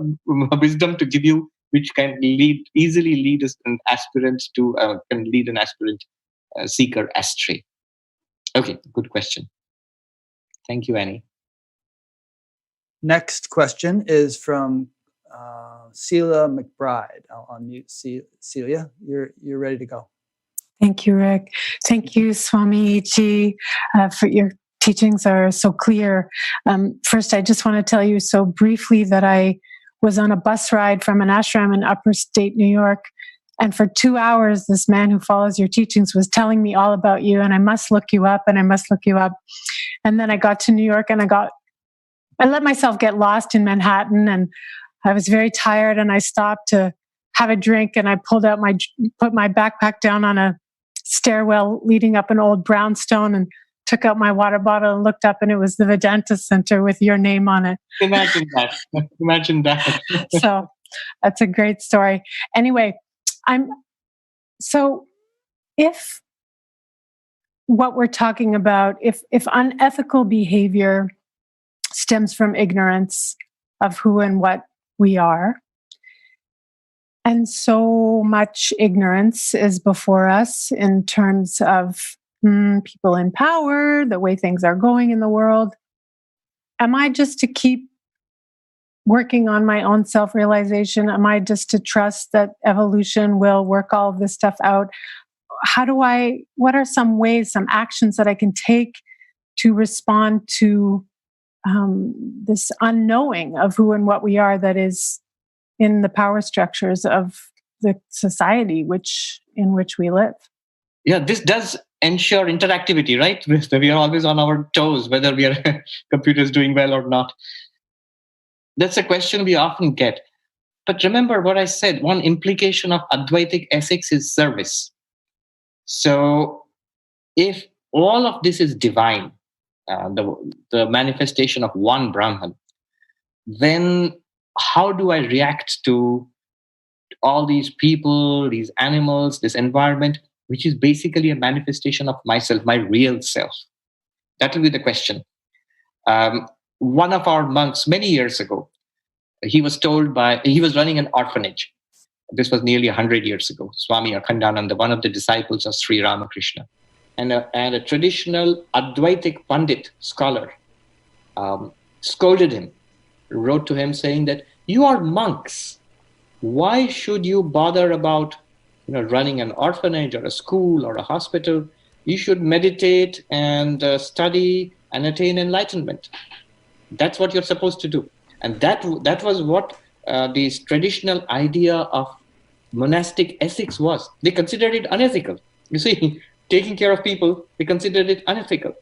wisdom to give you, which can easily lead an aspirant seeker astray. Okay, good question. Thank you, Annie. Next question is from Celia McBride. I'll unmute Celia. You're ready to go. Thank you, Rick. Thank you, Swami Ji, for your teachings are so clear. First, I just want to tell you so briefly that I was on a bus ride from an ashram in upper state New York. And for 2 hours, this man who follows your teachings was telling me all about you, and I must look you up, and I must look you up. And then I got to New York, and I let myself get lost in Manhattan, and I was very tired, and I stopped to have a drink, and I put my backpack down on a stairwell leading up an old brownstone and took out my water bottle and looked up, and it was the Vedanta Center with your name on it. Imagine that. Imagine that. So that's a great story. Anyway, if what we're talking about, if unethical behavior stems from ignorance of who and what we are, and so much ignorance is before us in terms of people in power, the way things are going in the world, am I just to keep working on my own self-realization? Am I just to trust that evolution will work all of this stuff out? What are some ways, some actions that I can take to respond to this unknowing of who and what we are that is in the power structures of the society in which we live? Yeah, this does ensure interactivity, right? We are always on our toes, whether we are computers doing well or not. That's a question we often get. But remember what I said, one implication of Advaitic ethics is service. So if all of this is divine, the manifestation of one Brahman, then how do I react to all these people, these animals, this environment, which is basically a manifestation of myself, my real self? That will be the question. One of our monks many years ago, he was running an orphanage. This was nearly 100 years ago. Swami Akhandananda, one of the disciples of Sri Ramakrishna, and a traditional Advaitic Pandit scholar scolded him, wrote to him saying that you are monks. Why should you bother about running an orphanage or a school or a hospital? You should meditate and study and attain enlightenment. That's what you're supposed to do. And that was what this traditional idea of monastic ethics was. They considered it unethical. You see, taking care of people, they considered it unethical.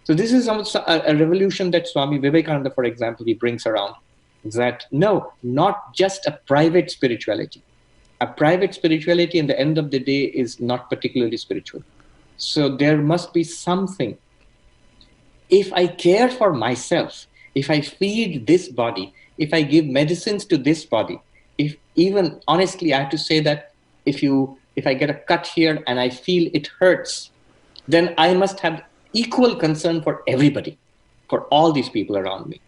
So this is also a revolution that Swami Vivekananda, for example, he brings around. That no, not just a private spirituality. A private spirituality in the end of the day is not particularly spiritual. So there must be something if I care for myself, if I feed this body, if I give medicines to this body, if even honestly, I have to say that if I get a cut here and I feel it hurts, then I must have equal concern for everybody, for all these people around me.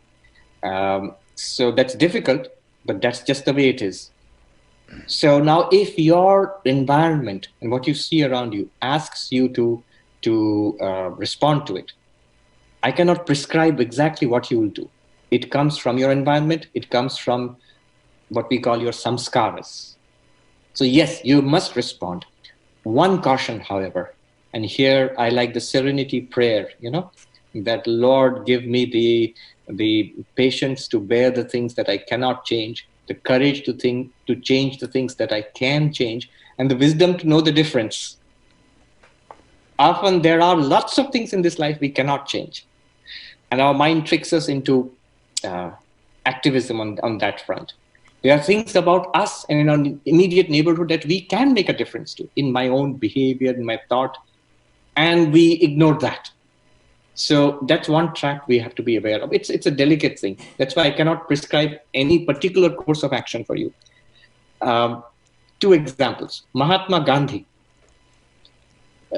So that's difficult, but that's just the way it is. So now if your environment and what you see around you asks you to respond to it, I cannot prescribe exactly what you will do. It comes from your environment. It comes from what we call your samskaras. So yes, you must respond. One caution, however, and here I like the serenity prayer, that Lord, give me the patience to bear the things that I cannot change, the courage to change the things that I can change, and the wisdom to know the difference. Often there are lots of things in this life we cannot change. And our mind tricks us into activism on that front. There are things about us and in our immediate neighborhood that we can make a difference to, in my own behavior, in my thought, and we ignore that. So that's one track we have to be aware of. It's a delicate thing. That's why I cannot prescribe any particular course of action for you. 2 examples. Mahatma Gandhi,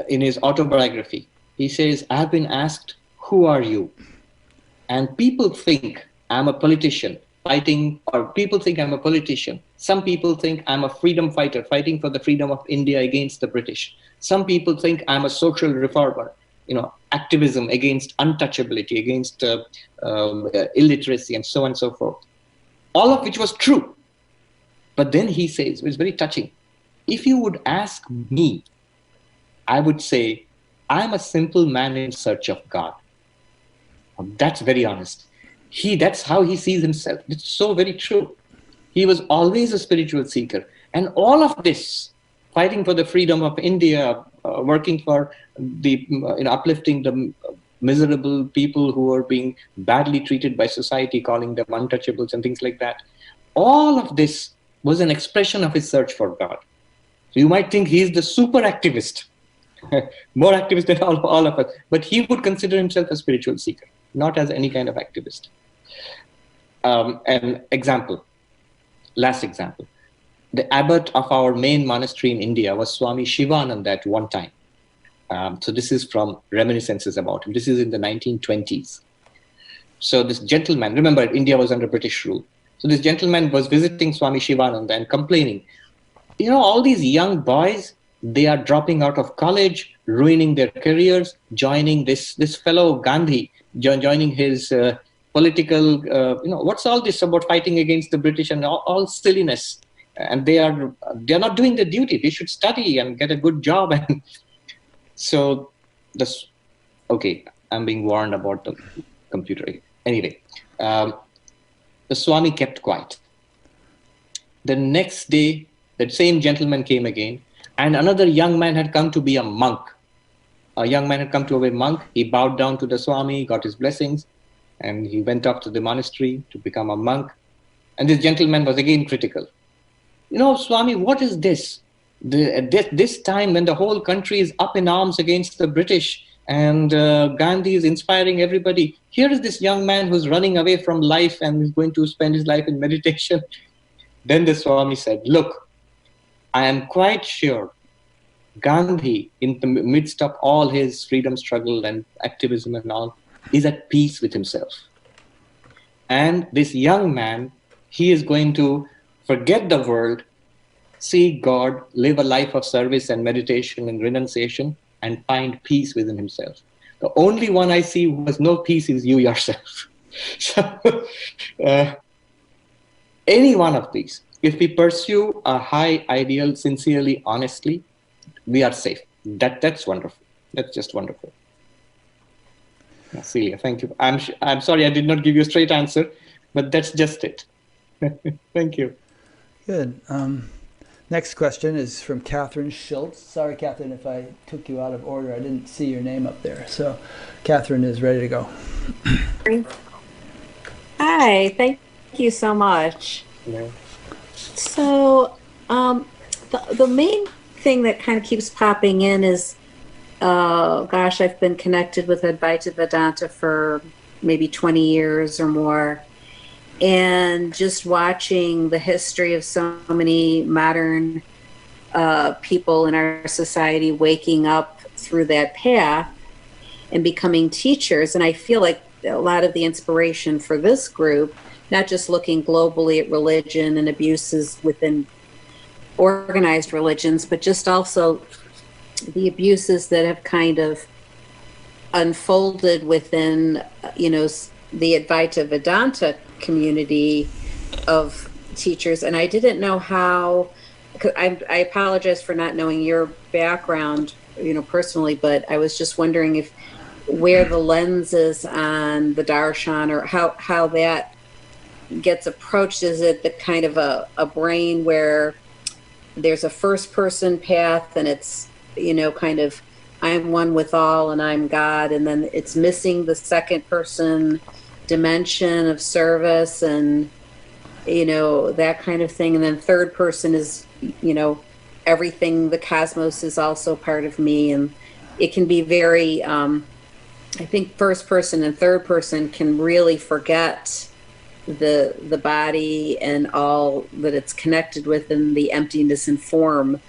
in his autobiography, he says, I have been asked, who are you? And people think I'm a politician fighting, or people think I'm a politician. Some people think I'm a freedom fighter fighting for the freedom of India against the British. Some people think I'm a social reformer, activism against untouchability, against illiteracy, and so on and so forth. All of which was true. But then he says, it was very touching, if you would ask me, I would say, I'm a simple man in search of God. That's very honest. That's how he sees himself. It's so very true. He was always a spiritual seeker. And all of this, fighting for the freedom of India, working for the uplifting the miserable people who are being badly treated by society, calling them untouchables and things like that. All of this was an expression of his search for God. So you might think he's the super activist, more activist than all of us, but he would consider himself a spiritual seeker, not as any kind of activist. An example, last example. The abbot of our main monastery in India was Swami Shivananda at one time. So this is from reminiscences about him. This is in the 1920s. So this gentleman, remember India was under British rule. So this gentleman was visiting Swami Shivananda and complaining, all these young boys, they are dropping out of college, ruining their careers, joining this fellow Gandhi, joining his political, what's all this about fighting against the British and all silliness. And they're not doing their duty. They should study and get a good job. And so okay, I'm being warned about the computer. Anyway, the Swami kept quiet. The next day, that same gentleman came again, and another young man had come to be a monk. A young man had come to be a monk. He bowed down to the Swami, got his blessings, and he went up to the monastery to become a monk. And this gentleman was again critical. Swami, what is this? This time when the whole country is up in arms against the British and Gandhi is inspiring everybody, here is this young man who's running away from life and is going to spend his life in meditation. Then the Swami said, look, I am quite sure Gandhi, in the midst of all his freedom struggle and activism and all, is at peace with himself. And this young man, he is going to forget the world, see God, live a life of service and meditation and renunciation, and find peace within himself. The only one I see who has no peace is you yourself. So, any one of these, if we pursue a high ideal sincerely, honestly, we are safe. That's wonderful. That's just wonderful. Celia, thank you. I'm sorry I did not give you a straight answer, but that's just it. Thank you. Good. Next question is from Catherine Schultz. Sorry, Catherine, if I took you out of order. I didn't see your name up there. So Catherine is ready to go. Hi, thank you so much. Yeah. So the main thing that kind of keeps popping in is I've been connected with Advaita Vedanta for maybe 20 years or more. And just watching the history of so many modern people in our society waking up through that path and becoming teachers. And I feel like a lot of the inspiration for this group, not just looking globally at religion and abuses within organized religions, but just also the abuses that have kind of unfolded within, the Advaita Vedanta community of teachers. And I didn't know how, I apologize for not knowing your background, personally, but I was just wondering where the lens is on the darshan, or how that gets approached. Is it the kind of a brain where there's a first person path and it's, kind of, I'm one with all and I'm God, and then it's missing the second person dimension of service and, that kind of thing. And then third person is, everything, the cosmos is also part of me. And it can be very, I think first person and third person can really forget the body and all that it's connected with, and the emptiness and form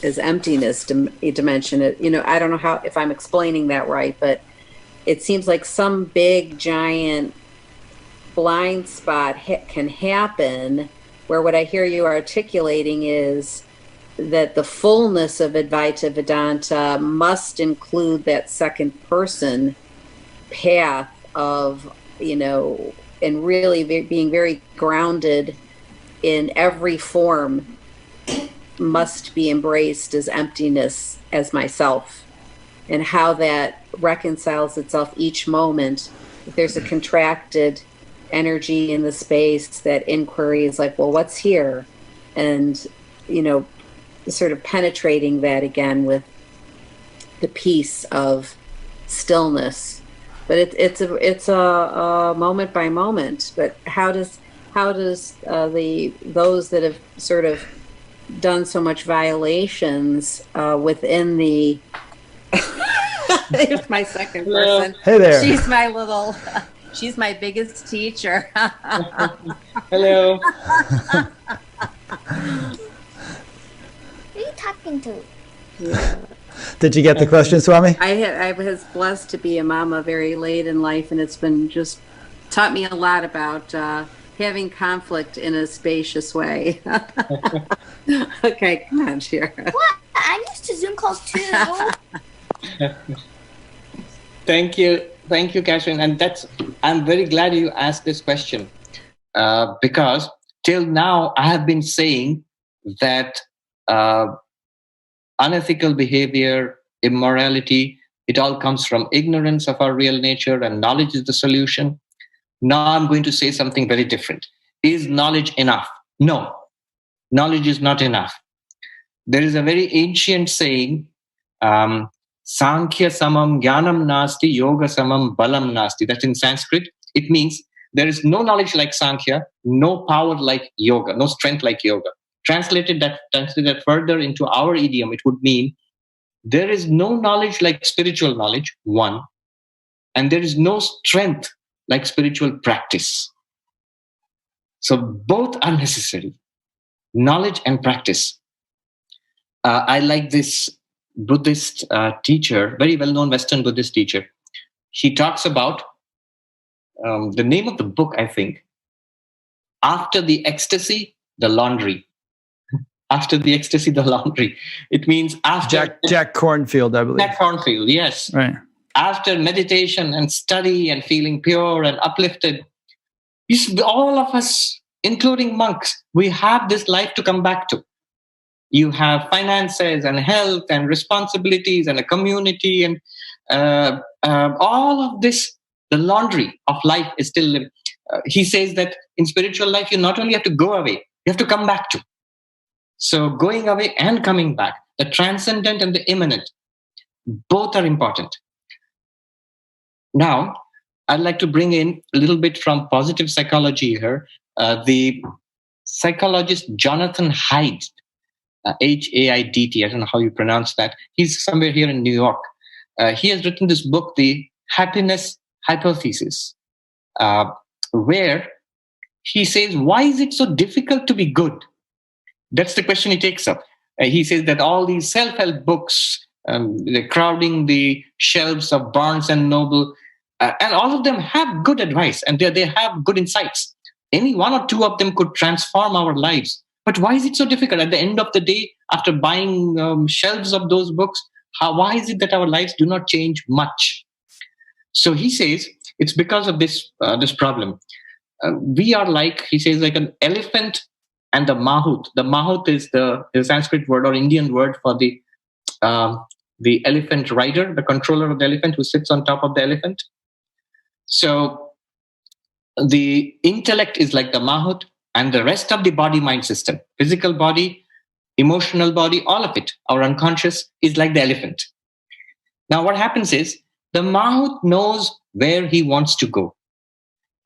is emptiness dimension. I don't know if I'm explaining that right, but it seems like some big giant blind spot can happen, where what I hear you articulating is that the fullness of Advaita Vedanta must include that second person path of, and really being very grounded in every form must be embraced as emptiness, as myself, and how that reconciles itself each moment. If there's a contracted energy in the space, that inquiry is like, well, what's here? And, sort of penetrating that again with the peace of stillness. But it's a moment by moment. But how does those that have sort of done so much violations within the there's my second person. Hey there. She's my biggest teacher. Hello. Who are you talking to? Yeah. Did you get the question, Swami? I was blessed to be a mama very late in life, and it's been just taught me a lot about having conflict in a spacious way. Okay, come on, Shira. What? I'm used to Zoom calls too. Thank you, Catherine. And I'm very glad you asked this question, because till now I have been saying that unethical behavior, immorality, it all comes from ignorance of our real nature, and knowledge is the solution. Now I'm going to say something very different. Is knowledge enough? No, knowledge is not enough. There is a very ancient saying, Sankhya samam jnanam nasti, yoga samam balam nasti. That's in Sanskrit. It means there is no knowledge like Sankhya, no power like yoga, no strength like yoga. Translated that further into our idiom, it would mean there is no knowledge like spiritual knowledge, one, and there is no strength like spiritual practice. So both are necessary, knowledge and practice. I like this Buddhist teacher, very well-known Western Buddhist teacher. He talks about the name of the book, I think, After the Ecstasy, the Laundry. After the ecstasy, the laundry. It means after... Jack Cornfield, I believe. Jack Cornfield, yes. Right. After meditation and study and feeling pure and uplifted, all of us, including monks, we have this life to come back to. You have finances and health and responsibilities and a community and all of this. The laundry of life is still living. He says that in spiritual life, you not only have to go away, you have to come back to. So going away and coming back, the transcendent and the immanent, both are important. Now, I'd like to bring in a little bit from positive psychology here. The psychologist Jonathan Haidt Haidt. I don't know how you pronounce that. He's somewhere here in New York. He has written this book, The Happiness Hypothesis, where he says, why is it so difficult to be good? That's the question he takes up. He says that all these self-help books, they're crowding the shelves of Barnes and Noble, and all of them have good advice and they have good insights. Any one or two of them could transform our lives. But why is it so difficult? At the end of the day, after buying shelves of those books, why is it that our lives do not change much? So he says it's because of this problem. We are like, he says, like an elephant and the mahout. The mahout is the Sanskrit word or Indian word for the elephant rider, the controller of the elephant who sits on top of the elephant. So the intellect is like the mahout, and the rest of the body-mind system, physical body, emotional body, all of it, our unconscious, is like the elephant. Now what happens is the mahout knows where he wants to go,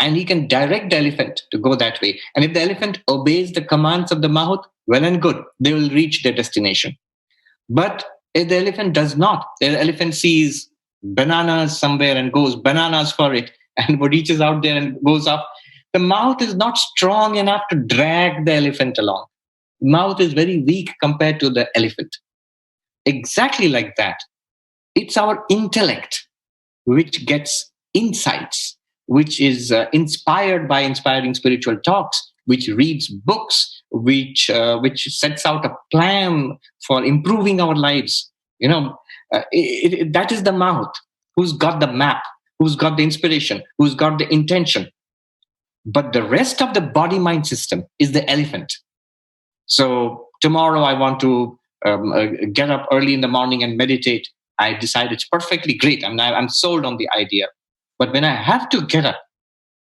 and he can direct the elephant to go that way. And if the elephant obeys the commands of the mahout, well and good, they will reach their destination. But if the elephant does not, the elephant sees bananas somewhere and goes bananas for it, and reaches out there and goes up, the mouth is not strong enough to drag the elephant along. The mouth is very weak compared to the elephant. Exactly like that, it's our intellect which gets insights, which is inspired by inspiring spiritual talks, which reads books, which sets out a plan for improving our lives. That is the mouth who's got the map, who's got the inspiration, who's got the intention. But the rest of the body-mind system is the elephant. So tomorrow I want to get up early in the morning and meditate. I decide it's perfectly great. I'm sold on the idea. But when I have to get up,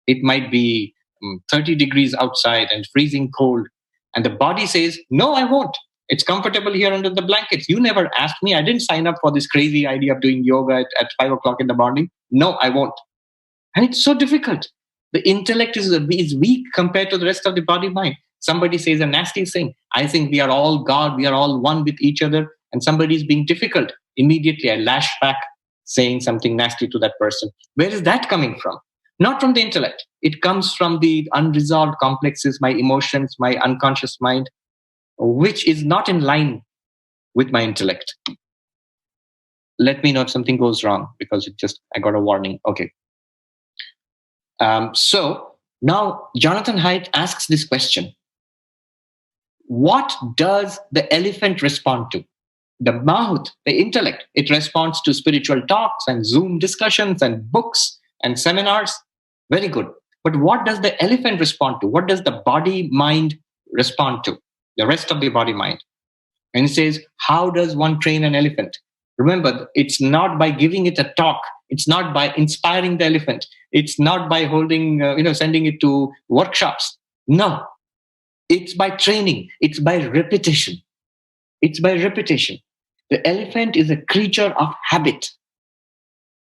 it might be 30 degrees outside and freezing cold. And the body says, no, I won't. It's comfortable here under the blankets. You never asked me. I didn't sign up for this crazy idea of doing yoga at 5 o'clock in the morning. No, I won't. And it's so difficult. The intellect is weak compared to the rest of the body mind. Somebody says a nasty thing. I think we are all God. We are all one with each other. And somebody is being difficult. Immediately I lash back, saying something nasty to that person. Where is that coming from? Not from the intellect. It comes from the unresolved complexes, my emotions, my unconscious mind, which is not in line with my intellect. Let me know if something goes wrong, because I got a warning. Okay. So now Jonathan Haidt asks this question. What does the elephant respond to? The mahout, the intellect, it responds to spiritual talks and Zoom discussions and books and seminars. Very good. But what does the elephant respond to? What does the body mind respond to? The rest of the body mind. And he says, how does one train an elephant? Remember, it's not by giving it a talk. It's not by inspiring the elephant. It's not by holding, sending it to workshops. No, it's by training. It's by repetition. It's by repetition. The elephant is a creature of habit.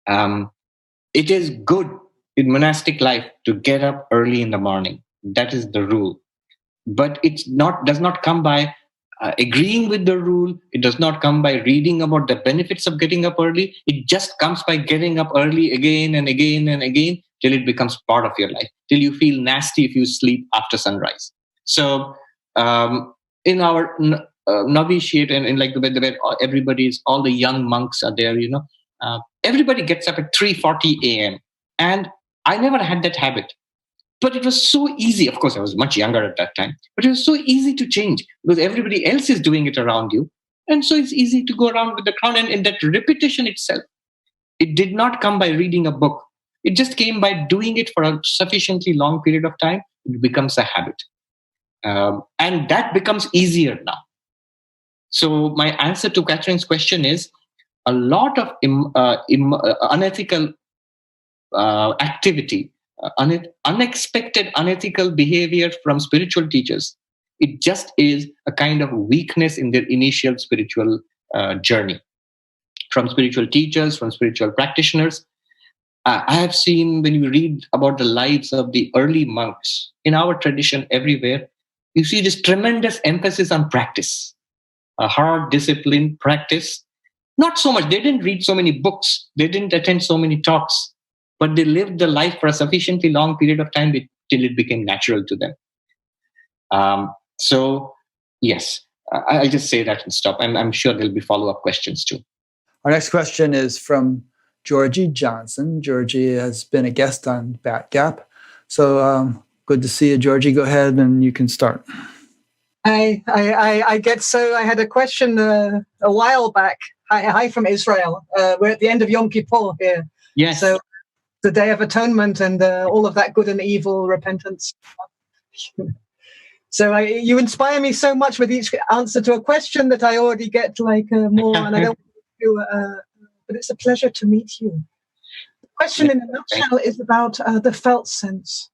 It is good in monastic life to get up early in the morning. That is the rule. But does not come by agreeing with the rule. It does not come by reading about the benefits of getting up early. It just comes by getting up early again and again and again till it becomes part of your life, till you feel nasty if you sleep after sunrise. So in our novitiate and in like the way all the young monks are there, everybody gets up at 3:40 a.m. And I never had that habit. But it was so easy. Of course, I was much younger at that time. But it was so easy to change because everybody else is doing it around you. And so it's easy to go around with the crowd. And in that repetition itself, it did not come by reading a book. It just came by doing it for a sufficiently long period of time. It becomes a habit. And that becomes easier now. So my answer to Catherine's question is a lot of unethical activity, unexpected unethical behavior from spiritual teachers. It just is a kind of weakness in their initial spiritual journey. From spiritual teachers, from spiritual practitioners. I have seen when you read about the lives of the early monks in our tradition everywhere, you see this tremendous emphasis on practice. a hard discipline practice. Not so much. They didn't read so many books. They didn't attend so many talks, but they lived the life for a sufficiently long period of time till it became natural to them. So, yes, I'll just say that and stop. And I'm sure there'll be follow-up questions too. Our next question is from Georgie Johnson. Georgie has been a guest on Batgap. So good to see you, Georgie. Go ahead and you can start. I had a question a while back. Hi from Israel. We're at the end of Yom Kippur here. Yes. So the Day of Atonement and all of that good and evil repentance. So you inspire me so much with each answer to a question that I already get more, and I don't want to, but it's a pleasure to meet you. The question in a nutshell is about the felt sense,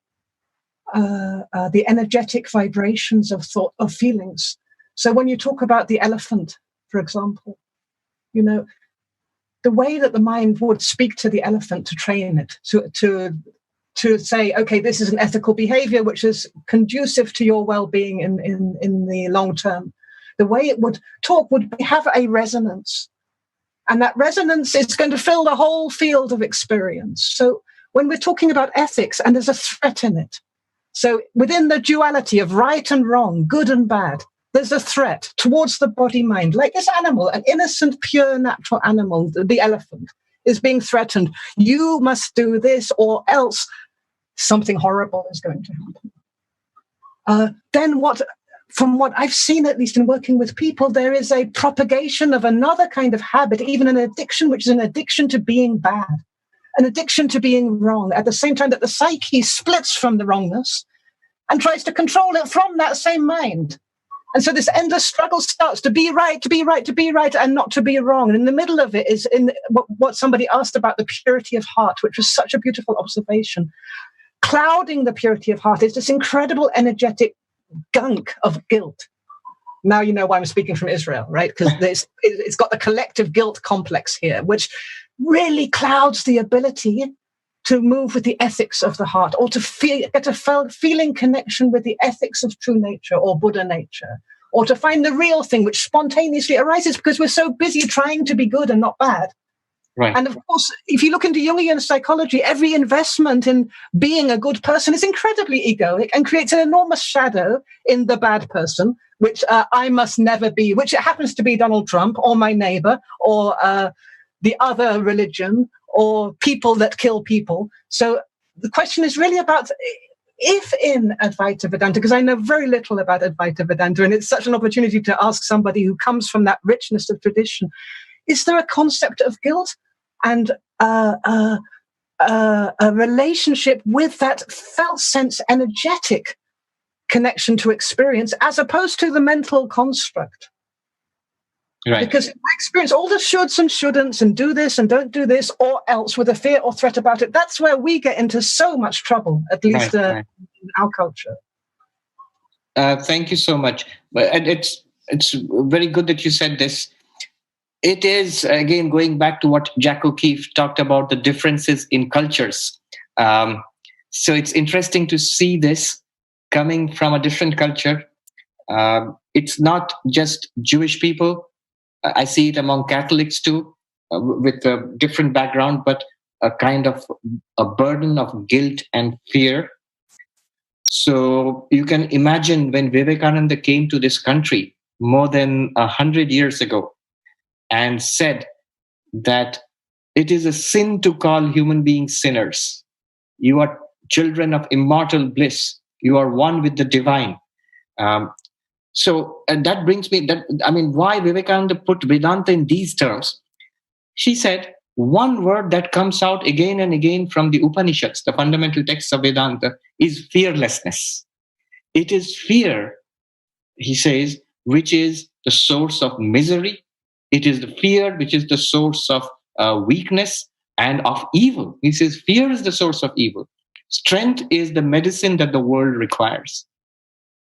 the energetic vibrations of thought, of feelings. So when you talk about the elephant, for example, the way that the mind would speak to the elephant to train it, to say, okay, this is an ethical behavior which is conducive to your well-being in the long term. The way it would talk would have a resonance. And that resonance is going to fill the whole field of experience. So when we're talking about ethics, and there's a threat in it. So within the duality of right and wrong, good and bad, there's a threat towards the body-mind. Like this animal, an innocent, pure, natural animal, the elephant, is being threatened. You must do this or else something horrible is going to happen. Then from what I've seen, at least in working with people, there is a propagation of another kind of habit, even an addiction, which is an addiction to being bad, an addiction to being wrong, at the same time that the psyche splits from the wrongness and tries to control it from that same mind. And so this endless struggle starts to be right, to be right, to be right, and not to be wrong. And in the middle of it is in what somebody asked about the purity of heart, which was such a beautiful observation. Clouding the purity of heart is this incredible energetic gunk of guilt. Now you know why I'm speaking from Israel, right? Because it's got the collective guilt complex here, which really clouds the ability to move with the ethics of the heart, or to get a feeling connection with the ethics of true nature or Buddha nature, or to find the real thing which spontaneously arises because we're so busy trying to be good and not bad. Right. And of course, if you look into Jungian psychology, every investment in being a good person is incredibly egoic and creates an enormous shadow in the bad person, which I must never be, which it happens to be Donald Trump or my neighbor or the other religion or people that kill people. So the question is really about if in Advaita Vedanta, because I know very little about Advaita Vedanta, and it's such an opportunity to ask somebody who comes from that richness of tradition, is there a concept of guilt and a relationship with that felt sense, energetic connection to experience, as opposed to the mental construct? Right. Because I experience all the shoulds and shouldn'ts and do this and don't do this or else with a fear or threat about it. That's where we get into so much trouble, at least in our culture. Thank you so much. And it's very good that you said this. It is, again, going back to what Jack O'Keefe talked about, the differences in cultures. So it's interesting to see this coming from a different culture. It's not just Jewish people. I see it among Catholics too, with a different background, but a kind of a burden of guilt and fear. So you can imagine when Vivekananda came to this country more than 100 years ago and said that it is a sin to call human beings sinners. You are children of immortal bliss. You are one with the divine. So that brings me, why Vivekananda put Vedanta in these terms? She said, one word that comes out again and again from the Upanishads, the fundamental texts of Vedanta, is fearlessness. It is fear, he says, which is the source of misery. It is the fear which is the source of weakness and of evil. He says fear is the source of evil. Strength is the medicine that the world requires.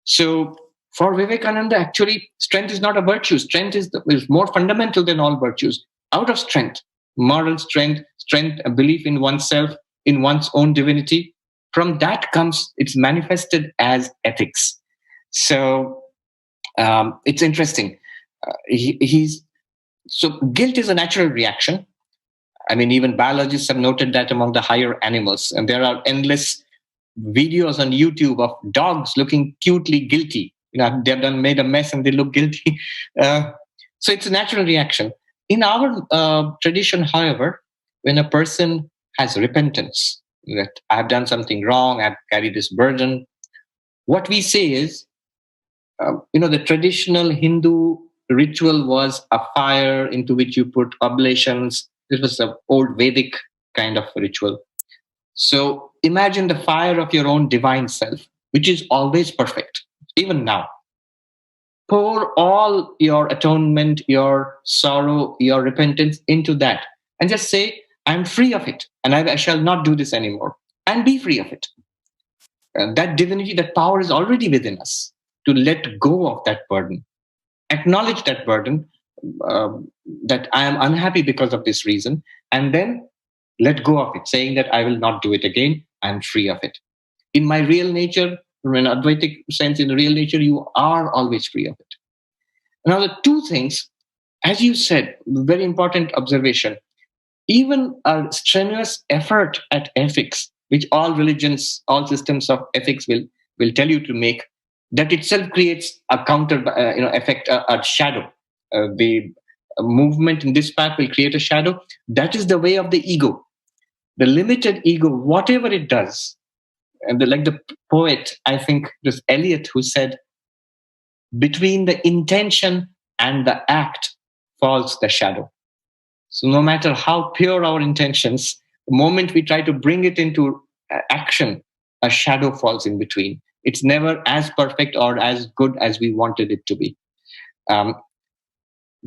So for Vivekananda, actually, strength is not a virtue. Strength is more fundamental than all virtues. Out of strength, moral strength, a belief in oneself, in one's own divinity, from that comes, it's manifested as ethics. So it's interesting. So guilt is a natural reaction. I mean, even biologists have noted that among the higher animals, and there are endless videos on YouTube of dogs looking cutely guilty. They've made a mess and they look guilty. So it's a natural reaction. In our tradition, however, when a person has repentance, that I've done something wrong, I've carried this burden, what we say is, the traditional Hindu ritual was a fire into which you put oblations. This was the old Vedic kind of ritual. So imagine the fire of your own divine self, which is always perfect, even now. Pour all your atonement, your sorrow, your repentance into that, and just say, I'm free of it, and I shall not do this anymore, and be free of it. That divinity, that power is already within us to let go of that burden. Acknowledge that burden, that I am unhappy because of this reason, and then let go of it, saying that I will not do it again. I'm free of it. In my real nature, in an Advaitic sense, in the real nature, you are always free of it. Now, the two things, as you said, very important observation, even a strenuous effort at ethics, which all religions, all systems of ethics will tell you to make, that itself creates a counter effect, a shadow. The movement in this path will create a shadow. That is the way of the ego. The limited ego, whatever it does, and like the poet, I think it was Eliot who said, between the intention and the act falls the shadow. So no matter how pure our intentions, the moment we try to bring it into action, a shadow falls in between. It's never as perfect or as good as we wanted it to be.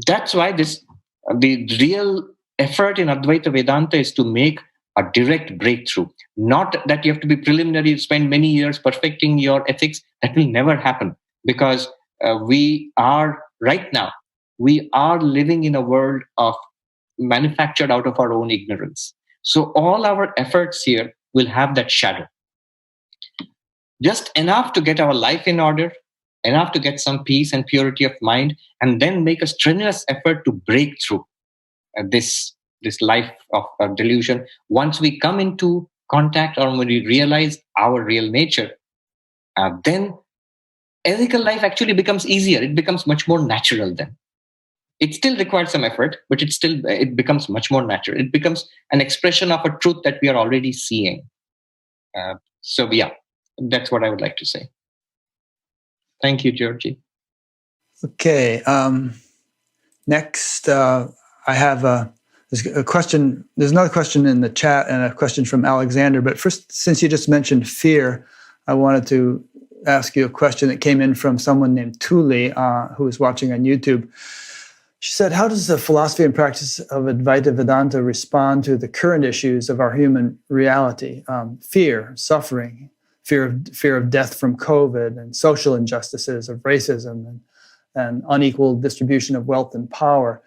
That's why the real effort in Advaita Vedanta is to make a direct breakthrough. Not that you have to be preliminary, spend many years perfecting your ethics. That will never happen, because we are living in a world of manufactured out of our own ignorance. So all our efforts here will have that shadow. Just enough to get our life in order, enough to get some peace and purity of mind, and then make a strenuous effort to break through this life of delusion. Once we come into contact, or when we realize our real nature, then ethical life actually becomes easier. It becomes much more natural then. It still requires some effort, but it becomes much more natural. It becomes an expression of a truth that we are already seeing. So yeah, that's what I would like to say. Thank you, Georgie. Okay. Next, I have there's a question. There's another question in the chat and a question from Alexander. But first, since you just mentioned fear, I wanted to ask you a question that came in from someone named Tuli, who is watching on YouTube. She said, how does the philosophy and practice of Advaita Vedanta respond to the current issues of our human reality? Fear, suffering, fear of death from COVID, and social injustices of racism and unequal distribution of wealth and power.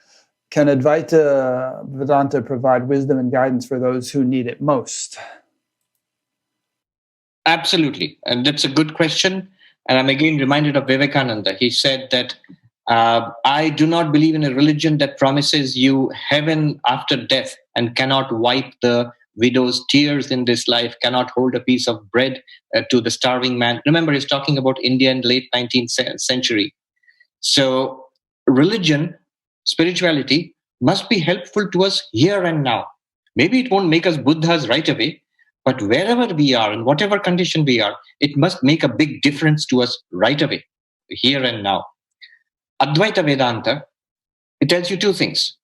Can Advaita Vedanta provide wisdom and guidance for those who need it most? Absolutely. And that's a good question. And I'm again reminded of Vivekananda. He said that I do not believe in a religion that promises you heaven after death and cannot wipe the widow's tears in this life, cannot hold a piece of bread to the starving man. Remember, he's talking about India in the late 19th century. So religion, spirituality must be helpful to us here and now. Maybe it won't make us Buddhas right away, but wherever we are, in whatever condition we are, it must make a big difference to us right away, here and now. Advaita Vedanta, it tells you two things.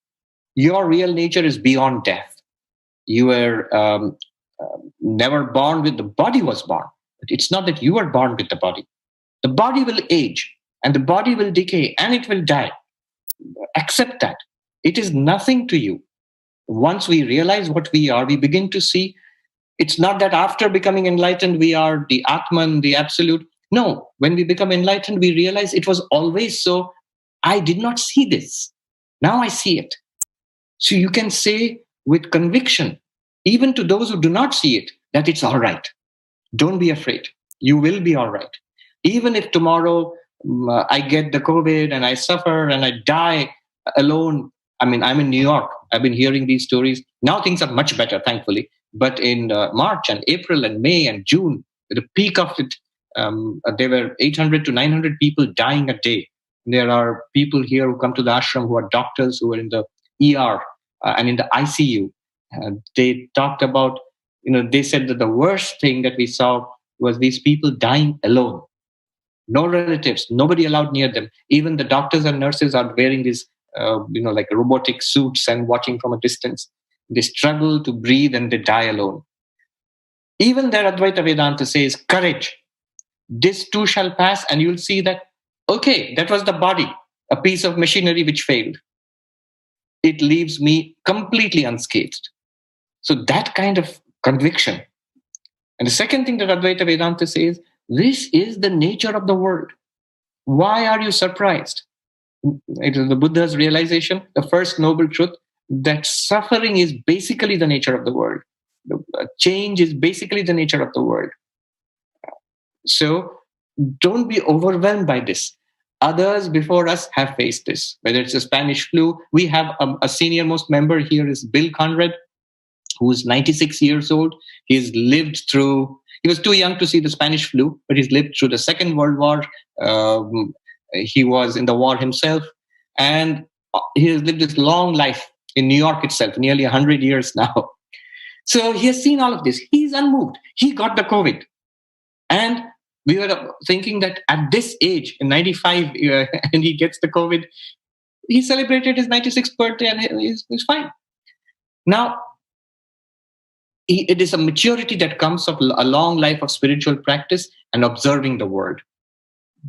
Your real nature is beyond death. You were never born with the body was born. But it's not that you were born with the body. The body will age and the body will decay and it will die. Accept that. It is nothing to you. Once we realize what we are, we begin to see it's not that after becoming enlightened, we are the Atman, the absolute. No, when we become enlightened, we realize it was always so. I did not see this. Now I see it. So you can say with conviction, even to those who do not see it, that it's all right. Don't be afraid. You will be all right. Even if tomorrow I get the COVID and I suffer and I die alone. I mean, I'm in New York. I've been hearing these stories. Now things are much better, thankfully. But in March and April and May and June, at the peak of it, there were 800 to 900 people dying a day. There are people here who come to the ashram who are doctors who are in the ER and in the ICU. They talked about, they said that the worst thing that we saw was these people dying alone. No relatives, nobody allowed near them. Even the doctors and nurses are wearing these, like robotic suits and watching from a distance. They struggle to breathe and they die alone. Even their Advaita Vedanta says, courage. This too shall pass, and you'll see that, okay, that was the body, a piece of machinery which failed. It leaves me completely unscathed. So that kind of conviction. And the second thing that Advaita Vedanta says, this is the nature of the world. Why are you surprised? It is the Buddha's realization, the first noble truth, that suffering is basically the nature of the world. Change is basically the nature of the world. So don't be overwhelmed by this. Others before us have faced this, whether it's a Spanish flu. We have a senior most member here is Bill Conrad, who is 96 years old. He's lived through, he was too young to see the Spanish flu, but he's lived through the Second World War. He was in the war himself. And he has lived this long life in New York itself, nearly 100 years now. So he has seen all of this. He's unmoved. He got the COVID. And we were thinking that at this age, in 95, and he gets the COVID, he celebrated his 96th birthday and he's fine. Now, it is a maturity that comes of a long life of spiritual practice and observing the world.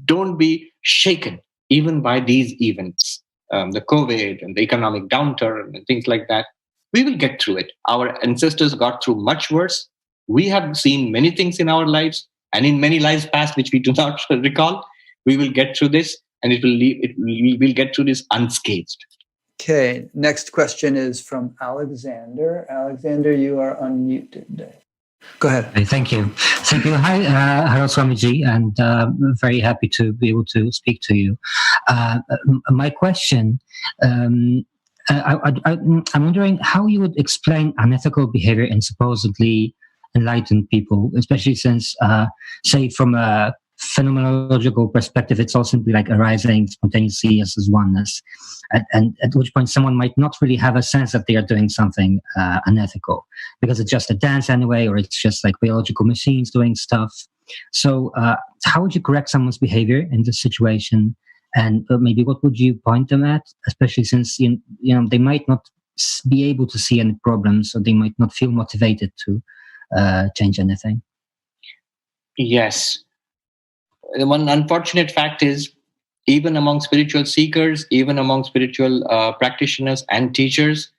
Don't be shaken even by these events, the COVID and the economic downturn and things like that. We will get through it. Our ancestors got through much worse. We have seen many things in our lives and in many lives past, which we do not recall. We will get through this, and we will get through this unscathed. Okay, next question is from Alexander. Alexander, you are unmuted. Go ahead. Thank you. Hi, hello, Swamiji, and very happy to be able to speak to you. My question, I'm wondering how you would explain unethical behavior in supposedly enlightened people, especially since, say, from a phenomenological perspective, it's all simply like arising spontaneously as oneness, and at which point someone might not really have a sense that they are doing something unethical because it's just a dance anyway, or it's just like biological machines doing stuff. So how would you correct someone's behavior in this situation, and maybe what would you point them at, especially since they might not be able to see any problems, so they might not feel motivated to change anything? Yes. One unfortunate fact is, even among spiritual seekers, even among spiritual practitioners and teachers,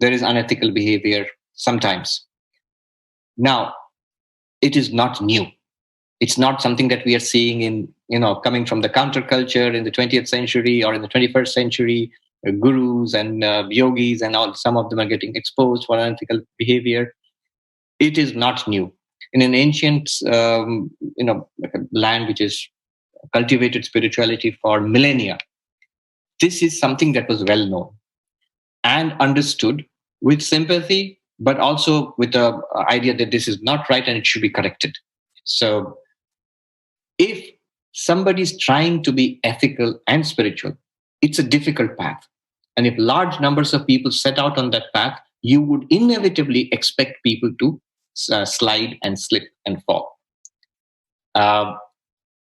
there is unethical behavior sometimes. Now, it is not new. It's not something that we are seeing in, coming from the counterculture in the 20th century or in the 21st century. Gurus and yogis and all, some of them are getting exposed for unethical behavior. It is not new. In an ancient, like a land which is cultivated spirituality for millennia, this is something that was well known and understood with sympathy, but also with the idea that this is not right and it should be corrected. So if somebody is trying to be ethical and spiritual, it's a difficult path. And if large numbers of people set out on that path, you would inevitably expect people to slide and slip and fall.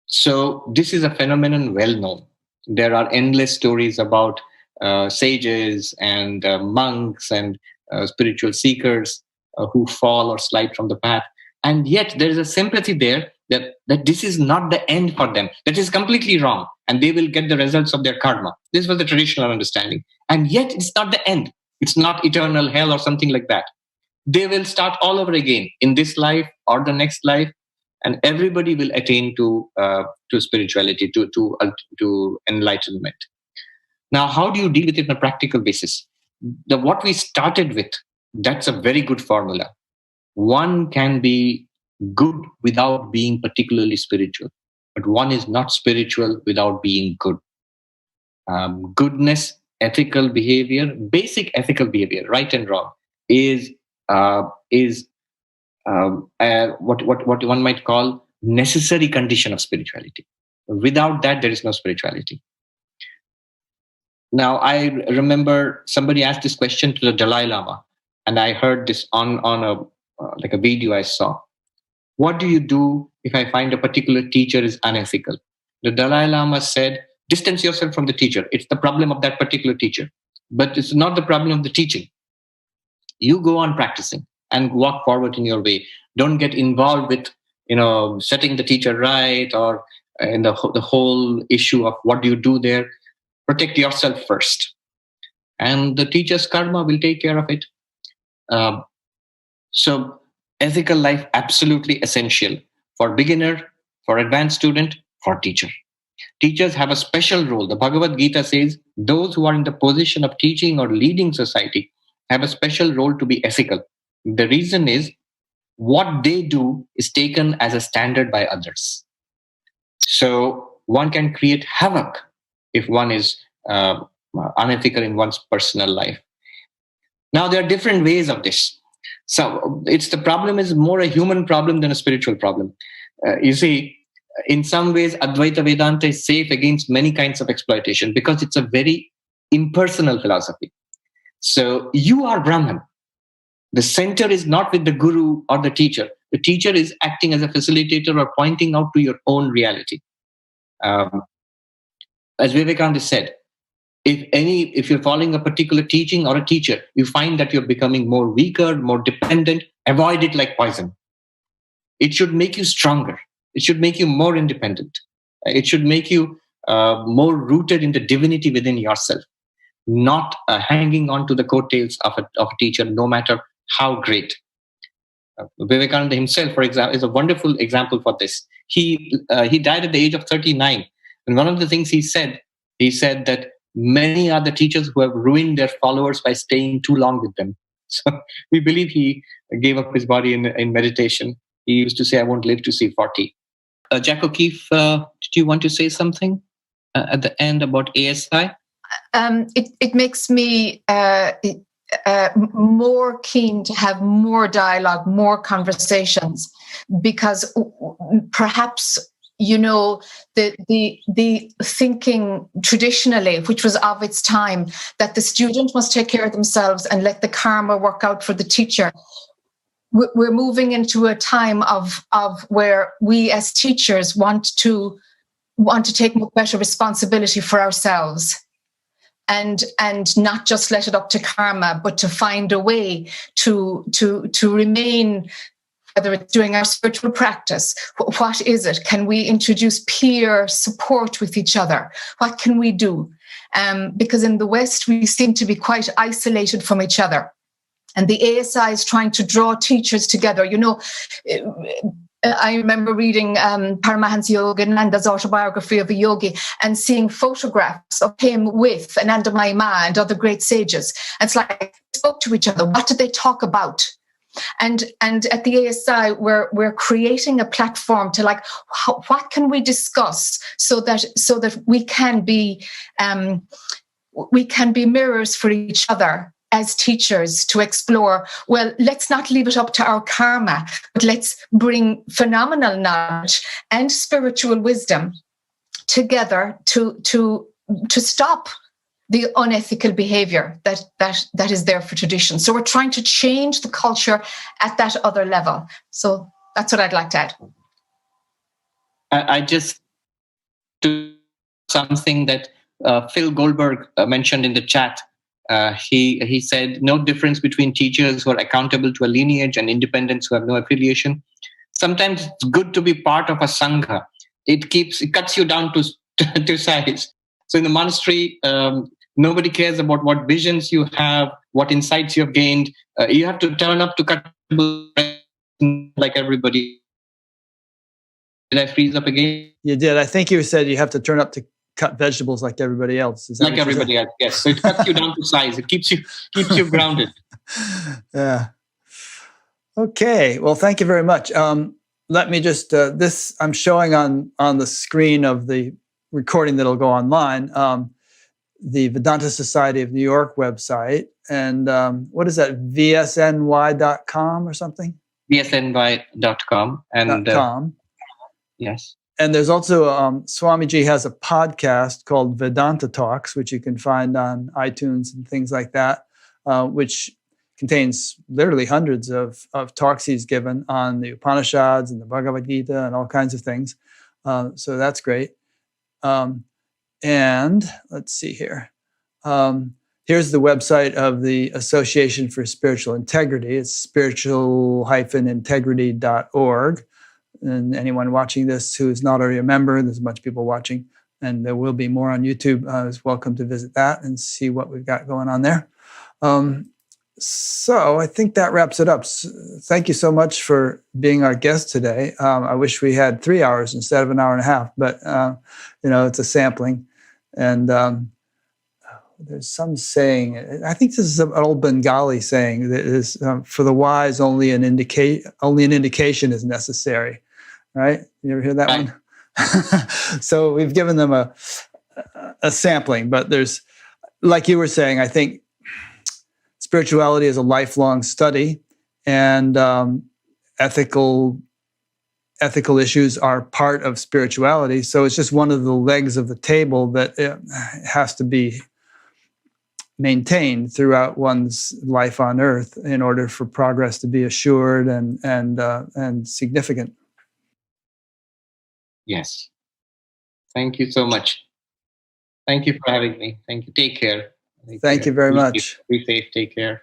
So this is a phenomenon well known. There are endless stories about sages and monks and spiritual seekers who fall or slide from the path. And yet there is a sympathy there that this is not the end for them. That is completely wrong. And they will get the results of their karma. This was the traditional understanding. And yet it's not the end. It's not eternal hell or something like that. They will start all over again in this life or the next life, and everybody will attain to spirituality, to enlightenment. Now, how do you deal with it on a practical basis? What we started with, that's a very good formula. One can be good without being particularly spiritual. but one is not spiritual without being good. Goodness, ethical behavior, basic ethical behavior, right and wrong, is what one might call necessary condition of spirituality. Without that, there is no spirituality. Now, I remember somebody asked this question to the Dalai Lama, and I heard this on a video I saw. What do you do if I find a particular teacher is unethical? The Dalai Lama said, distance yourself from the teacher. It's the problem of that particular teacher, but it's not the problem of the teaching. You go on practicing and walk forward in your way. Don't get involved with, setting the teacher right, or in the whole issue of what do you do there. Protect yourself first, and the teacher's karma will take care of it. So ethical life, absolutely essential for beginner, for advanced student, for teacher. Teachers have a special role. The Bhagavad Gita says those who are in the position of teaching or leading society have a special role to be ethical. The reason is what they do is taken as a standard by others. So one can create havoc if one is unethical in one's personal life. Now, there are different ways of this. So the problem is more a human problem than a spiritual problem. You see, in some ways, Advaita Vedanta is safe against many kinds of exploitation because it's a very impersonal philosophy. So you are Brahman. The center is not with the guru or the teacher. The teacher is acting as a facilitator or pointing out to your own reality. As Vivekananda said, if you're following a particular teaching or a teacher, you find that you're becoming more weaker, more dependent, avoid it like poison. It should make you stronger. It should make you more independent. It should make you more rooted in the divinity within yourself, not hanging on to the coattails of a teacher, no matter how great. Vivekananda himself, for example, is a wonderful example for this. He died at the age of 39. And one of the things he said that many are the teachers who have ruined their followers by staying too long with them. So we believe he gave up his body in meditation. He used to say, I won't live to see 40. Jack O'Keefe, did you want to say something at the end about ASI? It makes me more keen to have more dialogue, more conversations, because perhaps, the thinking traditionally, which was of its time, that the student must take care of themselves and let the karma work out for the teacher. We're moving into a time of where we as teachers want to take much better responsibility for ourselves, and not just let it up to karma, but to find a way to remain, whether it's doing our spiritual practice. What is it? Can we introduce peer support with each other? What can we do? Because in the West, we seem to be quite isolated from each other. And the ASI is trying to draw teachers together. I remember reading Paramahansa Yogananda's autobiography of a yogi and seeing photographs of him with Anandamayi Ma and other great sages. It's like they spoke to each other. What did they talk about? And at the ASI, we're creating a platform to what can we discuss so that we can be mirrors for each other as teachers, to explore, well, let's not leave it up to our karma, but let's bring phenomenal knowledge and spiritual wisdom together to stop the unethical behavior that is there for tradition. So we're trying to change the culture at that other level. So that's what I'd like to add. I just do something that Phil Goldberg mentioned in the chat. He said, no difference between teachers who are accountable to a lineage and independents who have no affiliation. Sometimes it's good to be part of a sangha. It cuts you down to size. So in the monastery, nobody cares about what visions you have, what insights you have gained. You have to turn up to cut like everybody. Did I freeze up again? You did. I think you said you have to turn up to cut vegetables like everybody else. Like everybody else, yes. So it cuts you down to size. It keeps you grounded. Yeah. Okay. Well, thank you very much. let me just this I'm showing on the screen of the recording that'll go online. The Vedanta Society of New York website, and what is that? vsny.com or something? vsny.com and .com. Yes. And there's also Swamiji has a podcast called Vedanta Talks, which you can find on iTunes and things like that, which contains literally hundreds of talks he's given on the Upanishads and the Bhagavad Gita and all kinds of things. So that's great. And let's see here. Here's the website of the Association for Spiritual Integrity. It's spiritual-integrity.org. And anyone watching this who is not already a member, there's a bunch of people watching, and there will be more on YouTube, is welcome to visit that and see what we've got going on there. So I think that wraps it up. Thank you so much for being our guest today. I wish we had 3 hours instead of an hour and a half, but it's a sampling. And there's some saying, I think this is an old Bengali saying, that is, for the wise, only an indication is necessary. Right? You ever hear that one? So we've given them a sampling, but there's, like you were saying, I think spirituality is a lifelong study, and ethical issues are part of spirituality. So it's just one of the legs of the table that has to be maintained throughout one's life on earth in order for progress to be assured and significant. Yes. Thank you so much. Thank you for having me. Thank you. Take care. Thank you very much. Be safe. Take care.